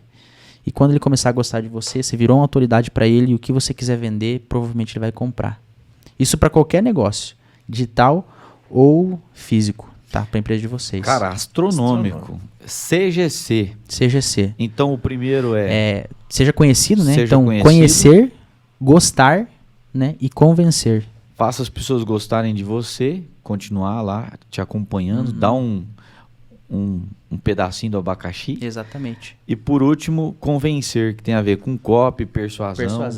E quando ele começar a gostar de você, você virou uma autoridade para ele e o que você quiser vender, provavelmente ele vai comprar. Isso para qualquer negócio, digital ou físico, tá? Para a empresa de vocês. Cara, astronômico. CGC. CGC. Então o primeiro seja conhecido, né? Seja então, conhecido. Conhecer, gostar, né? E convencer. Faça as pessoas gostarem de você, continuar lá te acompanhando, dar um pedacinho do abacaxi. Exatamente. E por último, convencer, que tem a ver com copy, persuasão.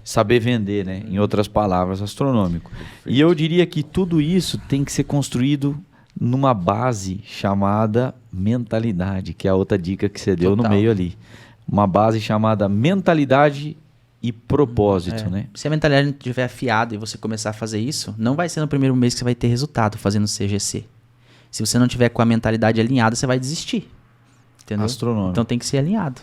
Saber vender, né? Em outras palavras, astronômico. E eu diria que tudo isso tem que ser construído numa base chamada mentalidade, que é a outra dica que você deu no meio ali. Uma base chamada mentalidade e propósito, né? Se a mentalidade não estiver afiada e você começar a fazer isso, não vai ser no primeiro mês que você vai ter resultado fazendo CGC. Se você não tiver com a mentalidade alinhada, você vai desistir. Entendeu? Astronômico. Então tem que ser alinhado.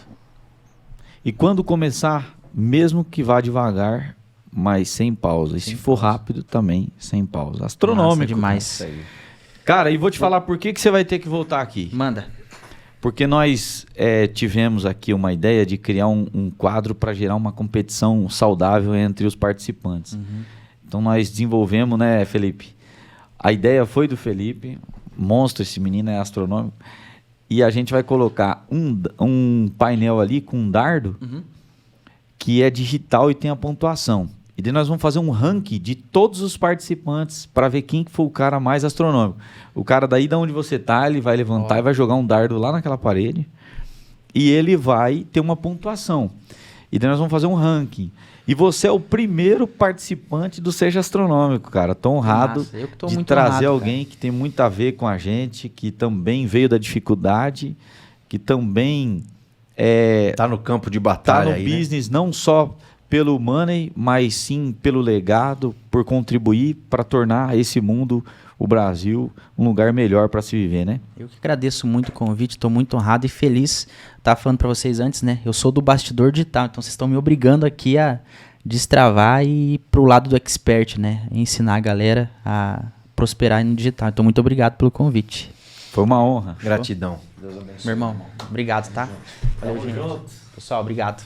E quando começar, mesmo que vá devagar, mas sem pausa. E se for rápido, também sem pausa. Astronômico. Nossa, demais. Cara, e vou te falar por que você vai ter que voltar aqui. Manda. Porque nós tivemos aqui uma ideia de criar um quadro para gerar uma competição saudável entre os participantes. Uhum. Então nós desenvolvemos, né, Felipe? A ideia foi do Felipe, monstro, esse menino é astronômico, e a gente vai colocar um painel ali com um dardo que é digital e tem a pontuação. E daí nós vamos fazer um ranking de todos os participantes para ver quem foi o cara mais astronômico. O cara daí de onde você tá, ele vai levantar e vai jogar um dardo lá naquela parede e ele vai ter uma pontuação. E daí nós vamos fazer um ranking. E você é o primeiro participante do Seja Astronômico, cara. Tô honrado de trazer alguém que tem muito a ver com a gente, que também veio da dificuldade, que também tá no campo de batalha, tá no business, não só pelo money, mas sim pelo legado, por contribuir para tornar esse mundo, o Brasil, um lugar melhor para se viver, né? Eu que agradeço muito o convite, estou muito honrado e feliz. Estava falando para vocês antes, né? Eu sou do bastidor digital, então vocês estão me obrigando aqui a destravar e ir pro lado do expert, né? Ensinar a galera a prosperar no digital. Então muito obrigado pelo convite. Foi uma honra. Gratidão. Meu irmão, obrigado, tá? Valeu, gente. Pessoal, obrigado.